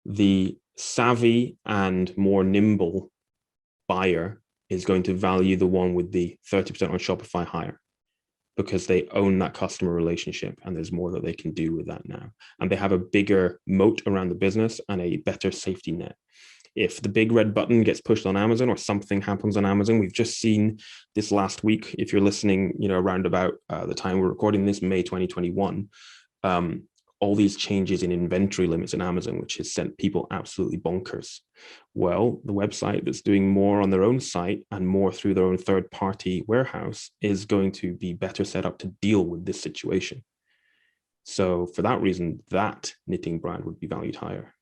The savvy and more nimble buyer is going to value the one with the 30% on Shopify higher, because they own that customer relationship and there's more that they can do with that now. And they have a bigger moat around the business and a better safety net. If the big red button gets pushed on Amazon or something happens on Amazon, we've just seen this last week, if you're listening, around about the time we're recording this, May 2021, all these changes in inventory limits in Amazon, which has sent people absolutely bonkers. Well, the website that's doing more on their own site and more through their own third-party warehouse is going to be better set up to deal with this situation. So for that reason, that knitting brand would be valued higher.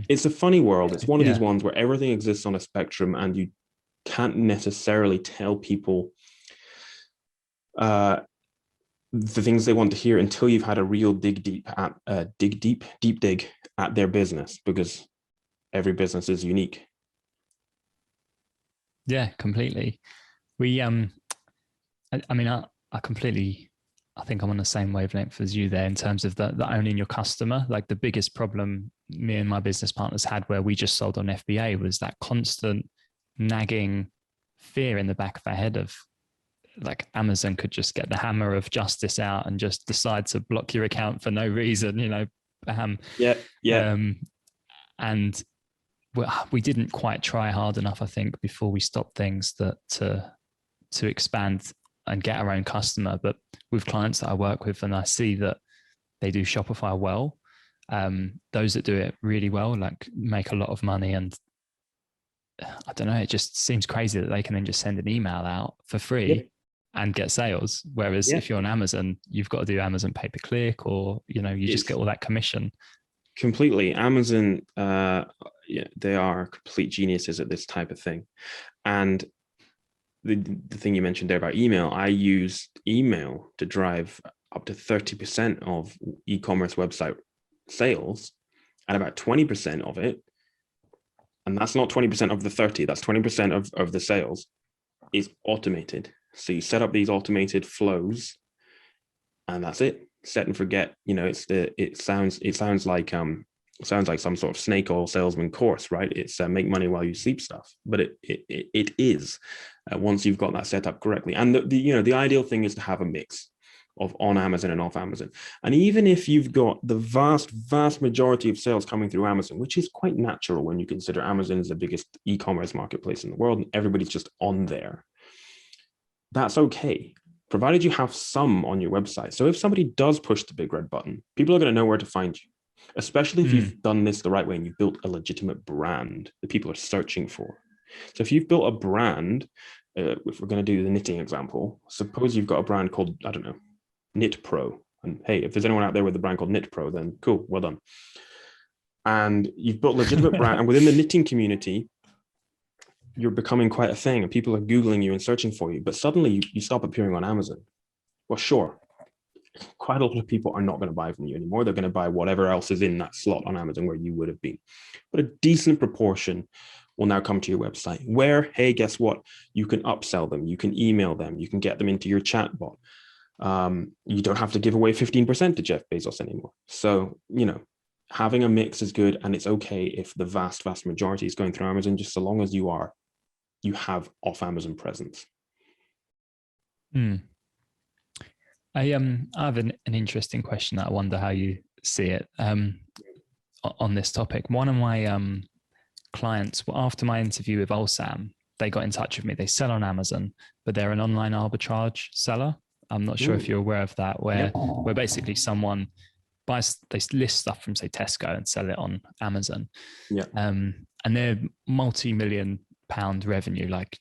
It's a funny world. It's one of these ones where everything exists on a spectrum and you can't necessarily tell people the things they want to hear until you've had a real deep dig at their business, because every business is unique. Yeah, completely. We, I think I'm on the same wavelength as you there in terms of the owning your customer. Like, the biggest problem me and my business partners had where we just sold on FBA was that constant nagging fear in the back of our head of, like, Amazon could just get the hammer of justice out and just decide to block your account for no reason, bam. And we didn't quite try hard enough, I think, before we stopped things to expand and get our own customer. But with clients that I work with and I see that they do Shopify well, those that do it really well, like, make a lot of money. And I don't know, it just seems crazy that they can then just send an email out for free and get sales. Whereas if you're on Amazon, you've got to do Amazon pay-per-click, or, you just get all that commission. Completely. Amazon, they are complete geniuses at this type of thing. And the thing you mentioned there about email, I use email to drive up to 30% of e-commerce website sales, and about 20% of it, and that's not 20% of the 30, that's 20% of the sales, is automated. So you set up these automated flows, and that's it. Set and forget. It sounds like some sort of snake oil salesman course, right? It's make money while you sleep stuff, but it is once you've got that set up correctly. And the ideal thing is to have a mix of on Amazon and off Amazon. And even if you've got the vast majority of sales coming through Amazon, which is quite natural when you consider Amazon is the biggest e-commerce marketplace in the world and everybody's just on there, that's okay, provided you have some on your website. So if somebody does push the big red button, people are going to know where to find you, especially if you've done this the right way and you've built a legitimate brand that people are searching for. So if you've built a brand, if we're going to do the knitting example, suppose you've got a brand called, I don't know, Knit Pro. And hey, if there's anyone out there with a brand called Knit Pro, then cool, well done. And you've built a legitimate brand, and within the knitting community, you're becoming quite a thing, and people are Googling you and searching for you, but suddenly you stop appearing on Amazon. Well, sure, quite a lot of people are not going to buy from you anymore. They're going to buy whatever else is in that slot on Amazon where you would have been. But a decent proportion will now come to your website where, hey, guess what? You can upsell them. You can email them. You can get them into your chatbot. You don't have to give away 15% to Jeff Bezos anymore. So, having a mix is good, and it's okay if the vast majority is going through Amazon, just so long as you have off Amazon presence. I have an interesting question that I wonder how you see it on this topic. One of my clients, after my interview with Ulsam, they got in touch with me. They sell on Amazon, but they're an online arbitrage seller. I'm not sure if you're aware of that, where basically someone buys, they list stuff from, say, Tesco and sell it on Amazon. Yeah. And they're multi-million pound revenue. Like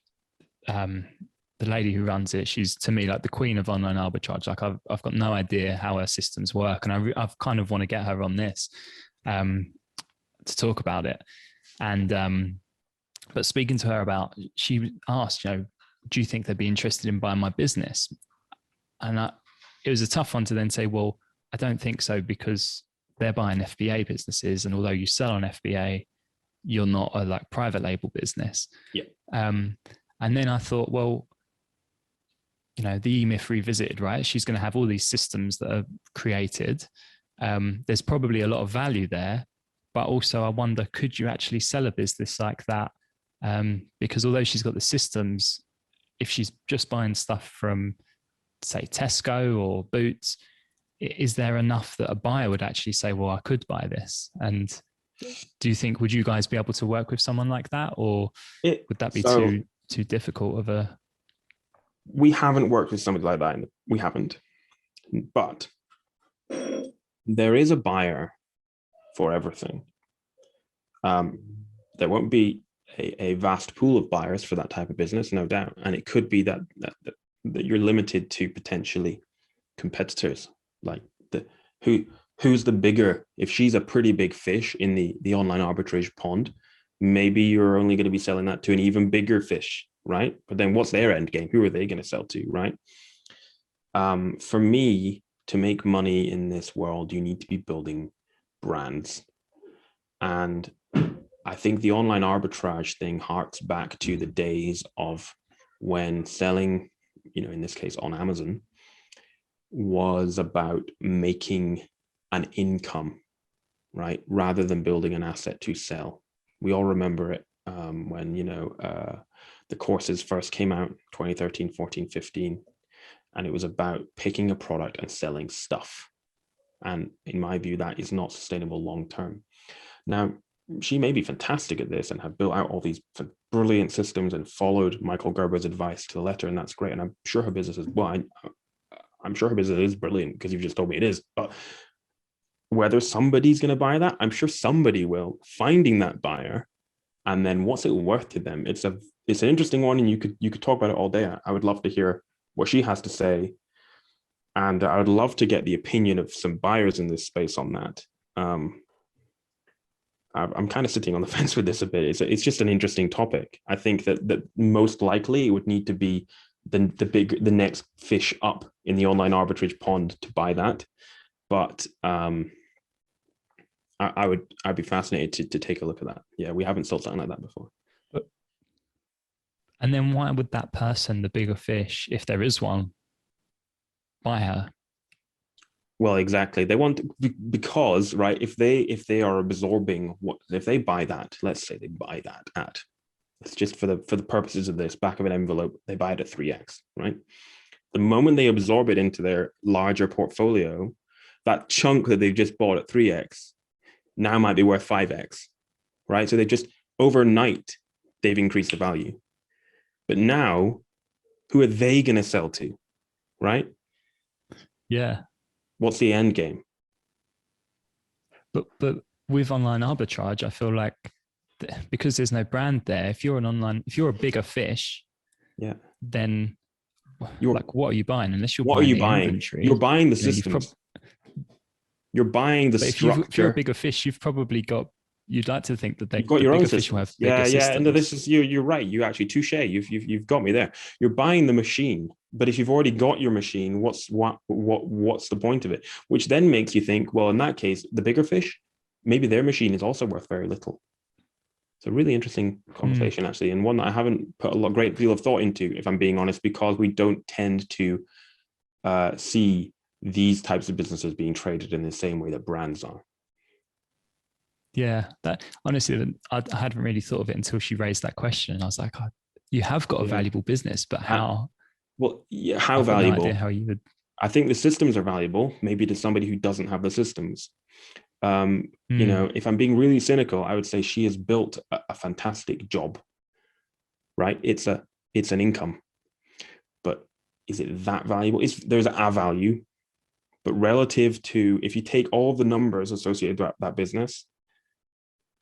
the lady who runs it, she's to me like the queen of online arbitrage. Like I've got no idea how her systems work, and I've kind of want to get her on this to talk about it. And but speaking to her about, she asked, do you think they'd be interested in buying my business? And it was a tough one to then say, well, I don't think so, because they're buying FBA businesses, and although you sell on FBA, you're not a like private label business. Yeah. And then I thought, well, the E-Myth Revisited, right? She's going to have all these systems that are created. There's probably a lot of value there, but also I wonder, could you actually sell a business like that? Because although she's got the systems, if she's just buying stuff from, say, Tesco or Boots, is there enough that a buyer would actually say, well, I could buy this? And do you think, would you guys be able to work with someone like that, or would that be too difficult of a... We haven't worked with somebody like that. We haven't, but there is a buyer for everything. There won't be a vast pool of buyers for that type of business, no doubt. And it could be that you're limited to potentially competitors, like who's the bigger. If she's a pretty big fish in the online arbitrage pond, maybe you're only going to be selling that to an even bigger fish, right? But then what's their end game? Who are they going to sell to, right? For me, to make money in this world, you need to be building brands. And I think the online arbitrage thing harks back to the days of when selling, in this case on Amazon, was about making an income, right? Rather than building an asset to sell. We all remember it when, the courses first came out, 2013, 14, 15, and it was about picking a product and selling stuff. And in my view, that is not sustainable long-term. Now, she may be fantastic at this and have built out all these brilliant systems and followed Michael Gerber's advice to the letter, and that's great. And I'm sure her business is, I'm sure her business is brilliant, because you've just told me it is. But whether somebody's going to buy that, I'm sure somebody will. Finding that buyer, and then what's it worth to them? It's an interesting one, and you could talk about it all day. I would love to hear what she has to say, and I would love to get the opinion of some buyers in this space on that. I'm kind of sitting on the fence with this a bit. It's just an interesting topic. I think that most likely it would need to be the next fish up in the online arbitrage pond to buy that. But I'd be fascinated to take a look at that. Yeah, we haven't sold something like that before. And then why would that person, the bigger fish, if there is one, buy her? Well, exactly. They want because right, if they are absorbing if they buy that, let's say they buy that at, it's just for the purposes of this, back of an envelope, they buy it at 3x, right? The moment they absorb it into their larger portfolio, that chunk that they've just bought at 3x now might be worth 5x, right? So they just overnight they've increased the value. But now, who are they going to sell to, right? Yeah. What's the end game? But with online arbitrage, I feel like because there's no brand there, if you're a bigger fish, yeah, then what are you buying? Unless you're what buying are you the buying? inventory, you're buying the systems. You're buying the structure. If you're a bigger fish, you'd like to think that you've got your own fish systems. will have bigger systems. And this is you're right. You actually touche. You've got me there. You're buying the machine, but if you've already got your machine, what's the point of it? Which then makes you think, well, in that case, the bigger fish, maybe their machine is also worth very little. It's a really interesting conversation, actually, and one that I haven't put a great deal of thought into, if I'm being honest, because we don't tend to see these types of businesses being traded in the same way that brands are. Yeah, that honestly, I hadn't really thought of it until she raised that question, and I was like, you have got a valuable business, but how? Well, yeah, how valuable? No idea how you would. I think the systems are valuable, maybe to somebody who doesn't have the systems. You know, if I'm being really cynical, I would say she has built a fantastic job, right? It's an income, but is it that valuable? There's a value, but relative to, if you take all the numbers associated with that business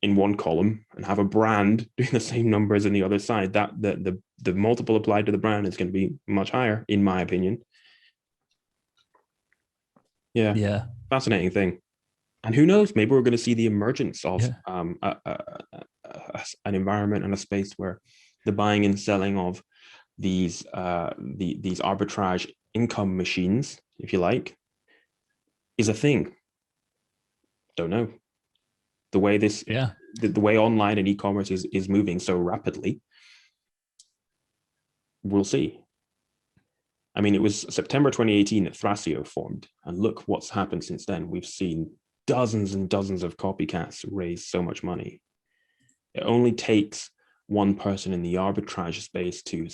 in one column and have a brand doing the same numbers in the other side, that the multiple applied to the brand is going to be much higher, in my opinion. Yeah. Fascinating thing. And who knows, maybe we're going to see the emergence of an environment and a space where the buying and selling of these arbitrage income machines, if you like, is a thing. Don't know. The way the way online and e-commerce is moving so rapidly, we'll see. I mean, it was September 2018 that Thrasio formed, and look what's happened since then. We've seen dozens and dozens of copycats raise so much money. It only takes one person in the arbitrage space to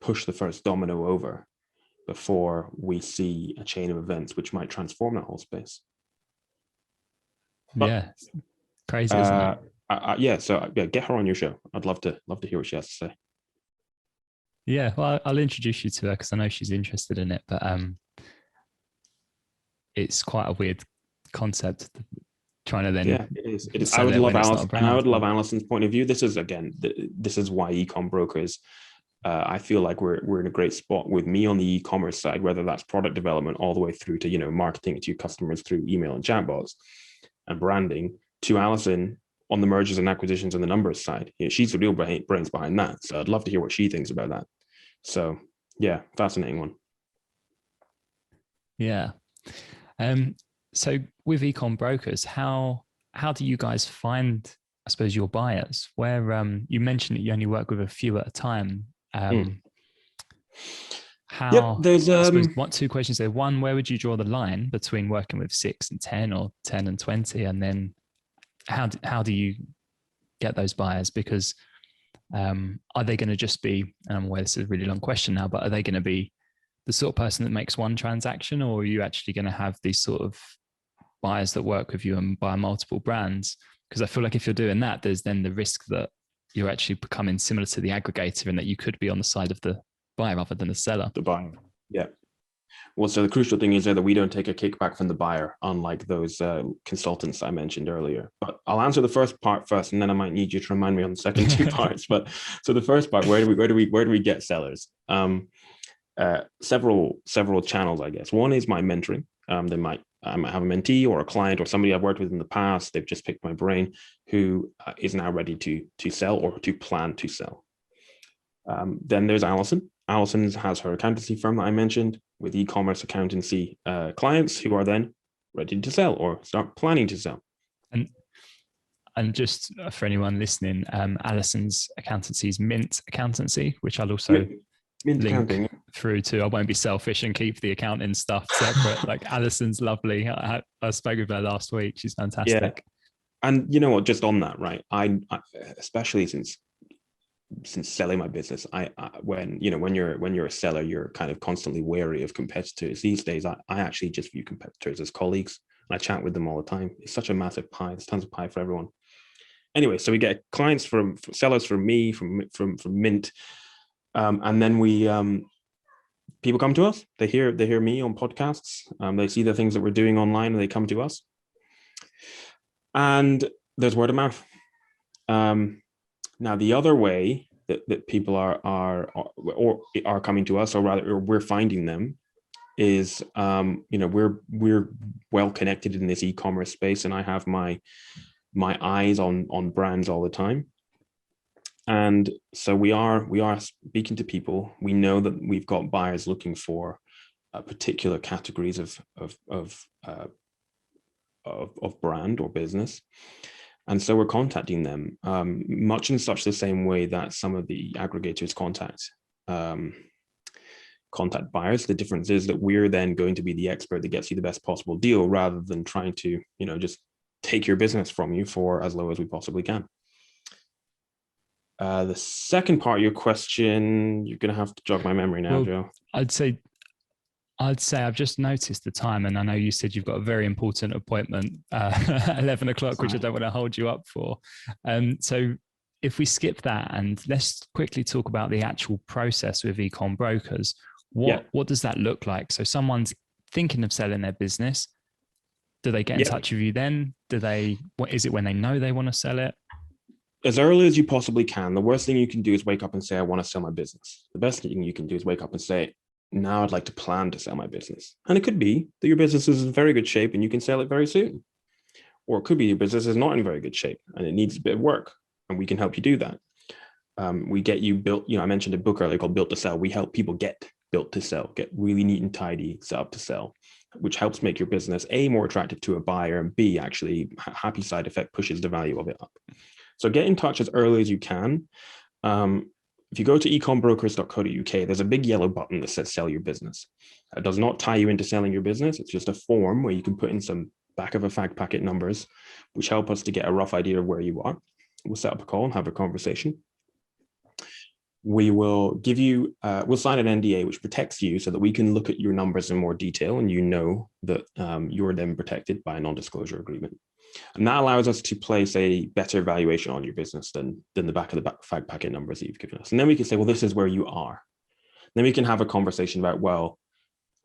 push the first domino over before we see a chain of events which might transform that whole space. But, crazy, isn't it? So get her on your show. I'd love to hear what she has to say. Yeah, well, I'll introduce you to her because I know she's interested in it, but it's quite a weird concept trying to then it is. I would love Allison's point of view. This is why EcomBrokers, I feel like we're in a great spot with me on the e-commerce side, whether that's product development all the way through to, you know, marketing to your customers through email and chatbots and branding, to Allison on the mergers and acquisitions and the numbers side. You know, she's the real brains behind that. So I'd love to hear what she thinks about that. So yeah, fascinating one. Yeah. So with EcomBrokers, how do you guys find, I suppose, your buyers? Where you mentioned that you only work with a few at a time. There's I suppose two questions there. One, where would you draw the line between working with 6 and 10 or 10 and 20? And then how do you get those buyers? Because are they going to just be, and I'm aware this is a really long question now, but are they going to be the sort of person that makes one transaction, or are you actually going to have these sort of buyers that work with you and buy multiple brands? Because I feel like if you're doing that, there's then the risk that you're actually becoming similar to the aggregator and that you could be on the side of the buyer rather than the seller. The buyer. Yeah. Well, so the crucial thing is that we don't take a kickback from the buyer, unlike those consultants I mentioned earlier. But I'll answer the first part first, and then I might need you to remind me on the second two parts. But so the first part, where do we get sellers? Several channels, I guess. One is my mentoring. I might have a mentee or a client or somebody I've worked with in the past. They've just picked my brain, who is now ready to sell or to plan to sell. Then there's Allison. Allison has her accountancy firm that I mentioned with e-commerce accountancy clients who are then ready to sell or start planning to sell. And just for anyone listening, Allison's accountancy is Mint Accountancy, which I'll also Mint link accounting. through to. I won't be selfish and keep the accounting stuff separate. Like Allison's lovely. I spoke with her last week. She's fantastic. Yeah. And you know what, just on that, right? I especially since selling my business, when you're a seller, you're kind of constantly wary of competitors. These days, I actually just view competitors as colleagues. I chat with them all the time. It's such a massive pie. There's tons of pie for everyone. Anyway, so we get clients from sellers, from me, from Mint, and then we people come to us. They hear me on podcasts. They see the things that we're doing online, and they come to us. And there's word of mouth. Now, the other way that people are coming to us, or rather, we're finding them, is we're well connected in this e-commerce space, and I have my eyes on brands all the time. And so we are speaking to people. We know that we've got buyers looking for particular categories of brand or business. And so we're contacting them much in such the same way that some of the aggregators contact buyers. The difference is that we're then going to be the expert that gets you the best possible deal, rather than trying to, just take your business from you for as low as we possibly can. The second part of your question, you're going to have to jog my memory now, Joe. I'd say I've just noticed the time, and I know you said you've got a very important appointment, 11 o'clock, which I don't want to hold you up for. So if we skip that, and let's quickly talk about the actual process with EcomBrokers. What does that look like? So someone's thinking of selling their business. Do they get in touch with you then? Is it when they know they want to sell it? As early as you possibly can. The worst thing you can do is wake up and say, I want to sell my business. The best thing you can do is wake up and say, now I'd like to plan to sell my business. And it could be that your business is in very good shape and you can sell it very soon. Or it could be your business is not in very good shape and it needs a bit of work, and we can help you do that. We get you built, I mentioned a book earlier called Built to Sell. We help people get built to sell, get really neat and tidy, set up to sell, which helps make your business A, more attractive to a buyer, and B, actually, happy side effect, pushes the value of it up. So get in touch as early as you can. If you go to ecombrokers.co.uk, there's a big yellow button that says sell your business. It does not tie you into selling your business. It's just a form where you can put in some back of a fag packet numbers, which help us to get a rough idea of where you are. We'll set up a call and have a conversation. We will give you, we'll sign an NDA, which protects you so that we can look at your numbers in more detail, and that you're then protected by a non-disclosure agreement. And that allows us to place a better valuation on your business than the back of the fag packet numbers that you've given us. And then we can say, well, this is where you are. Then we can have a conversation about, well,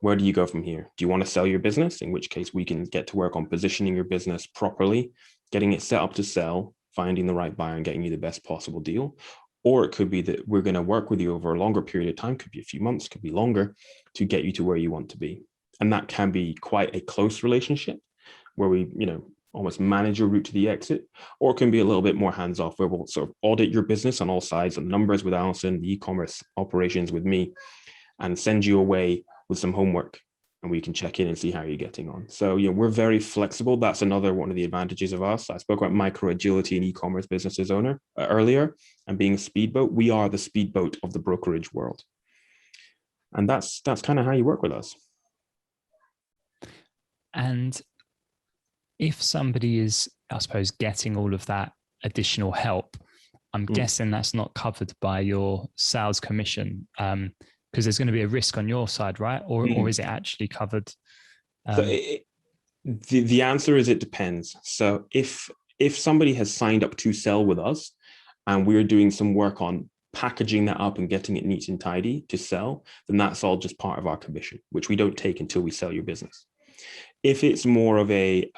where do you go from here? Do you want to sell your business? In which case we can get to work on positioning your business properly, getting it set up to sell, finding the right buyer and getting you the best possible deal. Or it could be that we're going to work with you over a longer period of time, could be a few months, could be longer, to get you to where you want to be. And that can be quite a close relationship where we, almost manage your route to the exit, or it can be a little bit more hands-off, where we'll sort of audit your business on all sides, the numbers with Allison, the e-commerce operations with me, and send you away with some homework, and we can check in and see how you're getting on. So, we're very flexible. That's another one of the advantages of us. I spoke about micro agility and e-commerce businesses earlier, and being a speedboat. We are the speedboat of the brokerage world. And that's kind of how you work with us. And if somebody is, I suppose, getting all of that additional help, I'm guessing that's not covered by your sales commission, because there's going to be a risk on your side, right? Or is it actually covered? So the answer is it depends. So if somebody has signed up to sell with us and we're doing some work on packaging that up and getting it neat and tidy to sell, then that's all just part of our commission, which we don't take until we sell your business. If it's more of a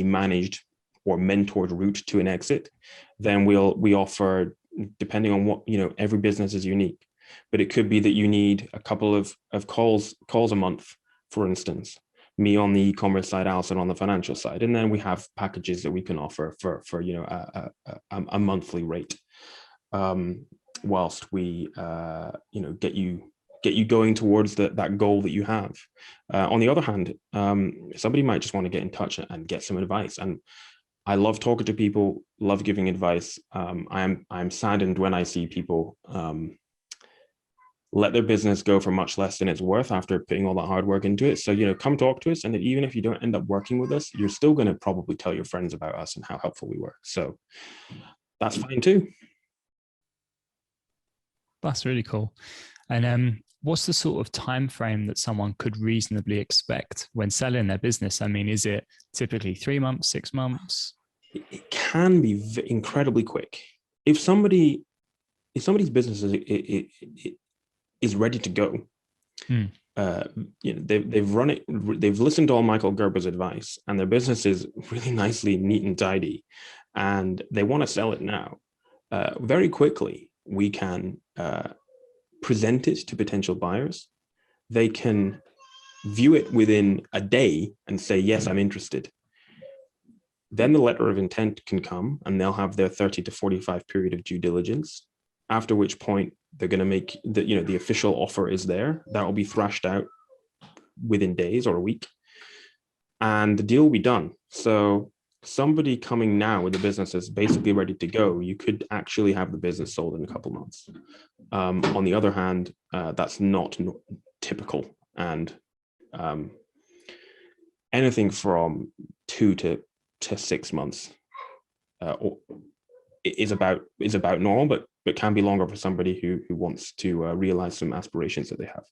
managed or mentored route to an exit, then we offer, depending on what, every business is unique, but it could be that you need a couple of calls a month, for instance, me on the e-commerce side, Allison on the financial side. And then we have packages that we can offer for a monthly rate, whilst we, get you going towards that goal that you have. On the other hand, somebody might just want to get in touch and get some advice. And I love talking to people, love giving advice. I'm saddened when I see people let their business go for much less than it's worth after putting all that hard work into it. So, come talk to us. And even if you don't end up working with us, you're still going to probably tell your friends about us and how helpful we were. So that's fine too. That's really cool. And what's the sort of time frame that someone could reasonably expect when selling their business? I mean, is it typically 3 months, 6 months? It can be incredibly quick. If somebody's business is ready to go, they've run it, they've listened to all Michael Gerber's advice, and their business is really nicely neat and tidy, and they want to sell it now. Very quickly, we can present it to potential buyers. They can view it within a day and say, yes, I'm interested. Then the letter of intent can come, and they'll have their 30 to 45 period of due diligence, after which point they're going to make the official offer is there. That will be thrashed out within days or a week, and the deal will be done. So somebody coming now with the business is basically ready to go, you could actually have the business sold in a couple months. On the other hand, that's not typical, and anything from 2 to 6 months is about normal, but can be longer for somebody who wants to realize some aspirations that they have.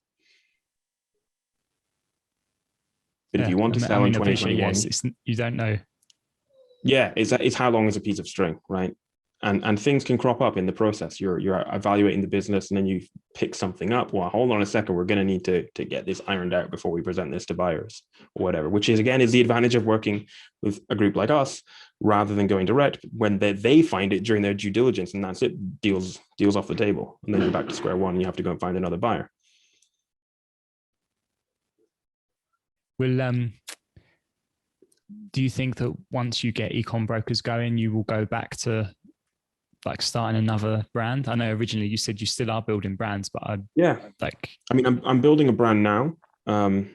But if you want to sell in 2021, yes, you don't know. Yeah, it's how long is a piece of string, right? And things can crop up in the process. You're evaluating the business, and then you pick something up. Well, hold on a second, we're going to need to get this ironed out before we present this to buyers or whatever. Which is the advantage of working with a group like us rather than going direct. When they find it during their due diligence, and that's it, deals off the table, and then you're back to square one. And you have to go and find another buyer. Well, do you think that once you get EcomBrokers going, you will go back to like starting another brand? I know originally you said you still are building brands, but I'm building a brand now in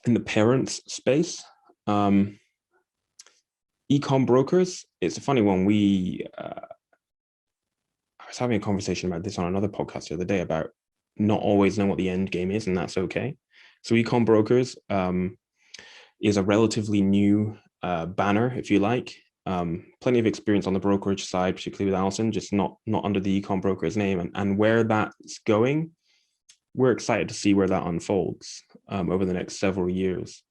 the parents space. EcomBrokers, it's a funny one. I was having a conversation about this on another podcast the other day about not always knowing what the end game is, and that's okay. So EcomBrokers is a relatively new banner, if you like. Plenty of experience on the brokerage side, particularly with Allison, just not under the EcomBrokers name. And where that's going, we're excited to see where that unfolds over the next several years.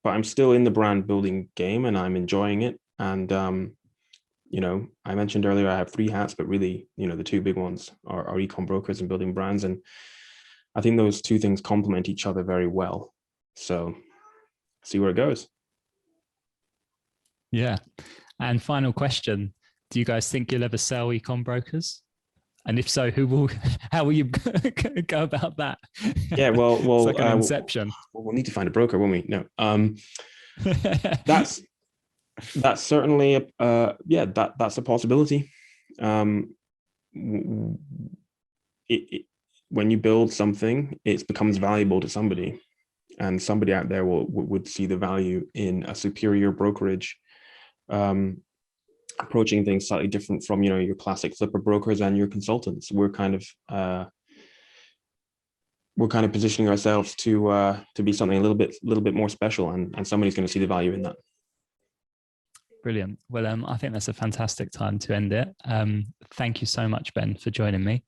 But I'm still in the brand building game, and I'm enjoying it. And I mentioned earlier I have 3 hats, but really, the 2 big ones are EcomBrokers and building brands. And I think those 2 things complement each other very well. So see where it goes. Yeah. And final question, do you guys think you'll ever sell EcomBrokers? And if so, how will you go about that? Yeah, well, it's like an inception. We'll need to find a broker, won't we? No. That's certainly that's a possibility. When you build something, it becomes valuable to somebody, and somebody out there would see the value in a superior brokerage, approaching things slightly different from your classic flipper brokers and your consultants. We're kind of positioning ourselves to be something a little bit more special, and somebody's going to see the value in that. Brilliant. Well, I think that's a fantastic time to end it. Thank you so much, Ben, for joining me.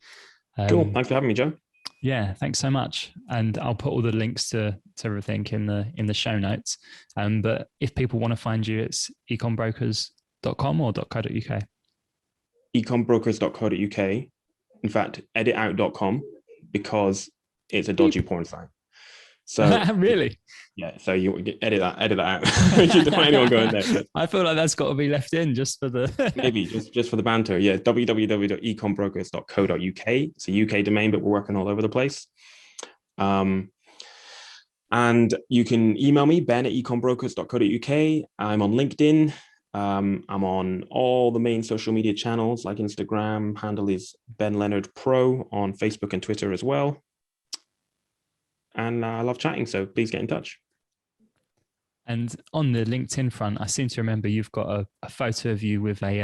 Cool. Thanks for having me, Joe. Yeah, thanks so much. And I'll put all the links to everything in the show notes. But if people want to find you, it's ecombrokers.com or .co.uk? ecombrokers.co.uk. In fact, edit out.com, because it's a dodgy porn site. So really? Yeah. So you edit that out. You don't want anyone going there. I feel like that's got to be left in just for the maybe just for the banter. Yeah. www.ecombrokers.co.uk. It's a UK domain, but we're working all over the place. And you can email me, ben@ecombrokers.co.uk. I'm on LinkedIn. I'm on all the main social media channels like Instagram. Handle is Ben Leonard Pro on Facebook and Twitter as well. And I love chatting, so please get in touch. And on the LinkedIn front, I seem to remember you've got a photo of you with a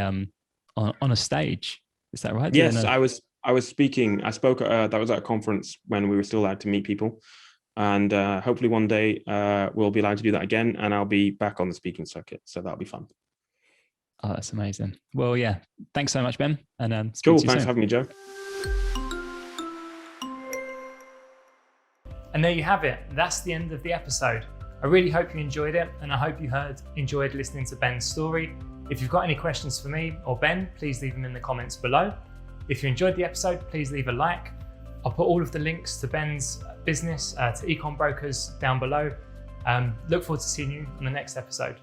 on a stage. Is that right? Yes, I was speaking. I spoke. That was at a conference when we were still allowed to meet people, and hopefully one day we'll be allowed to do that again, and I'll be back on the speaking circuit. So that'll be fun. Oh, that's amazing. Well, yeah. Thanks so much, Ben. And cool. Thanks for having me, Joe. And there you have it. That's the end of the episode. I really hope you enjoyed it, and I hope you enjoyed listening to Ben's story. If you've got any questions for me or Ben, please leave them in the comments below. If you enjoyed the episode, please leave a like. I'll put all of the links to Ben's business, to EcomBrokers down below. Look forward to seeing you in the next episode.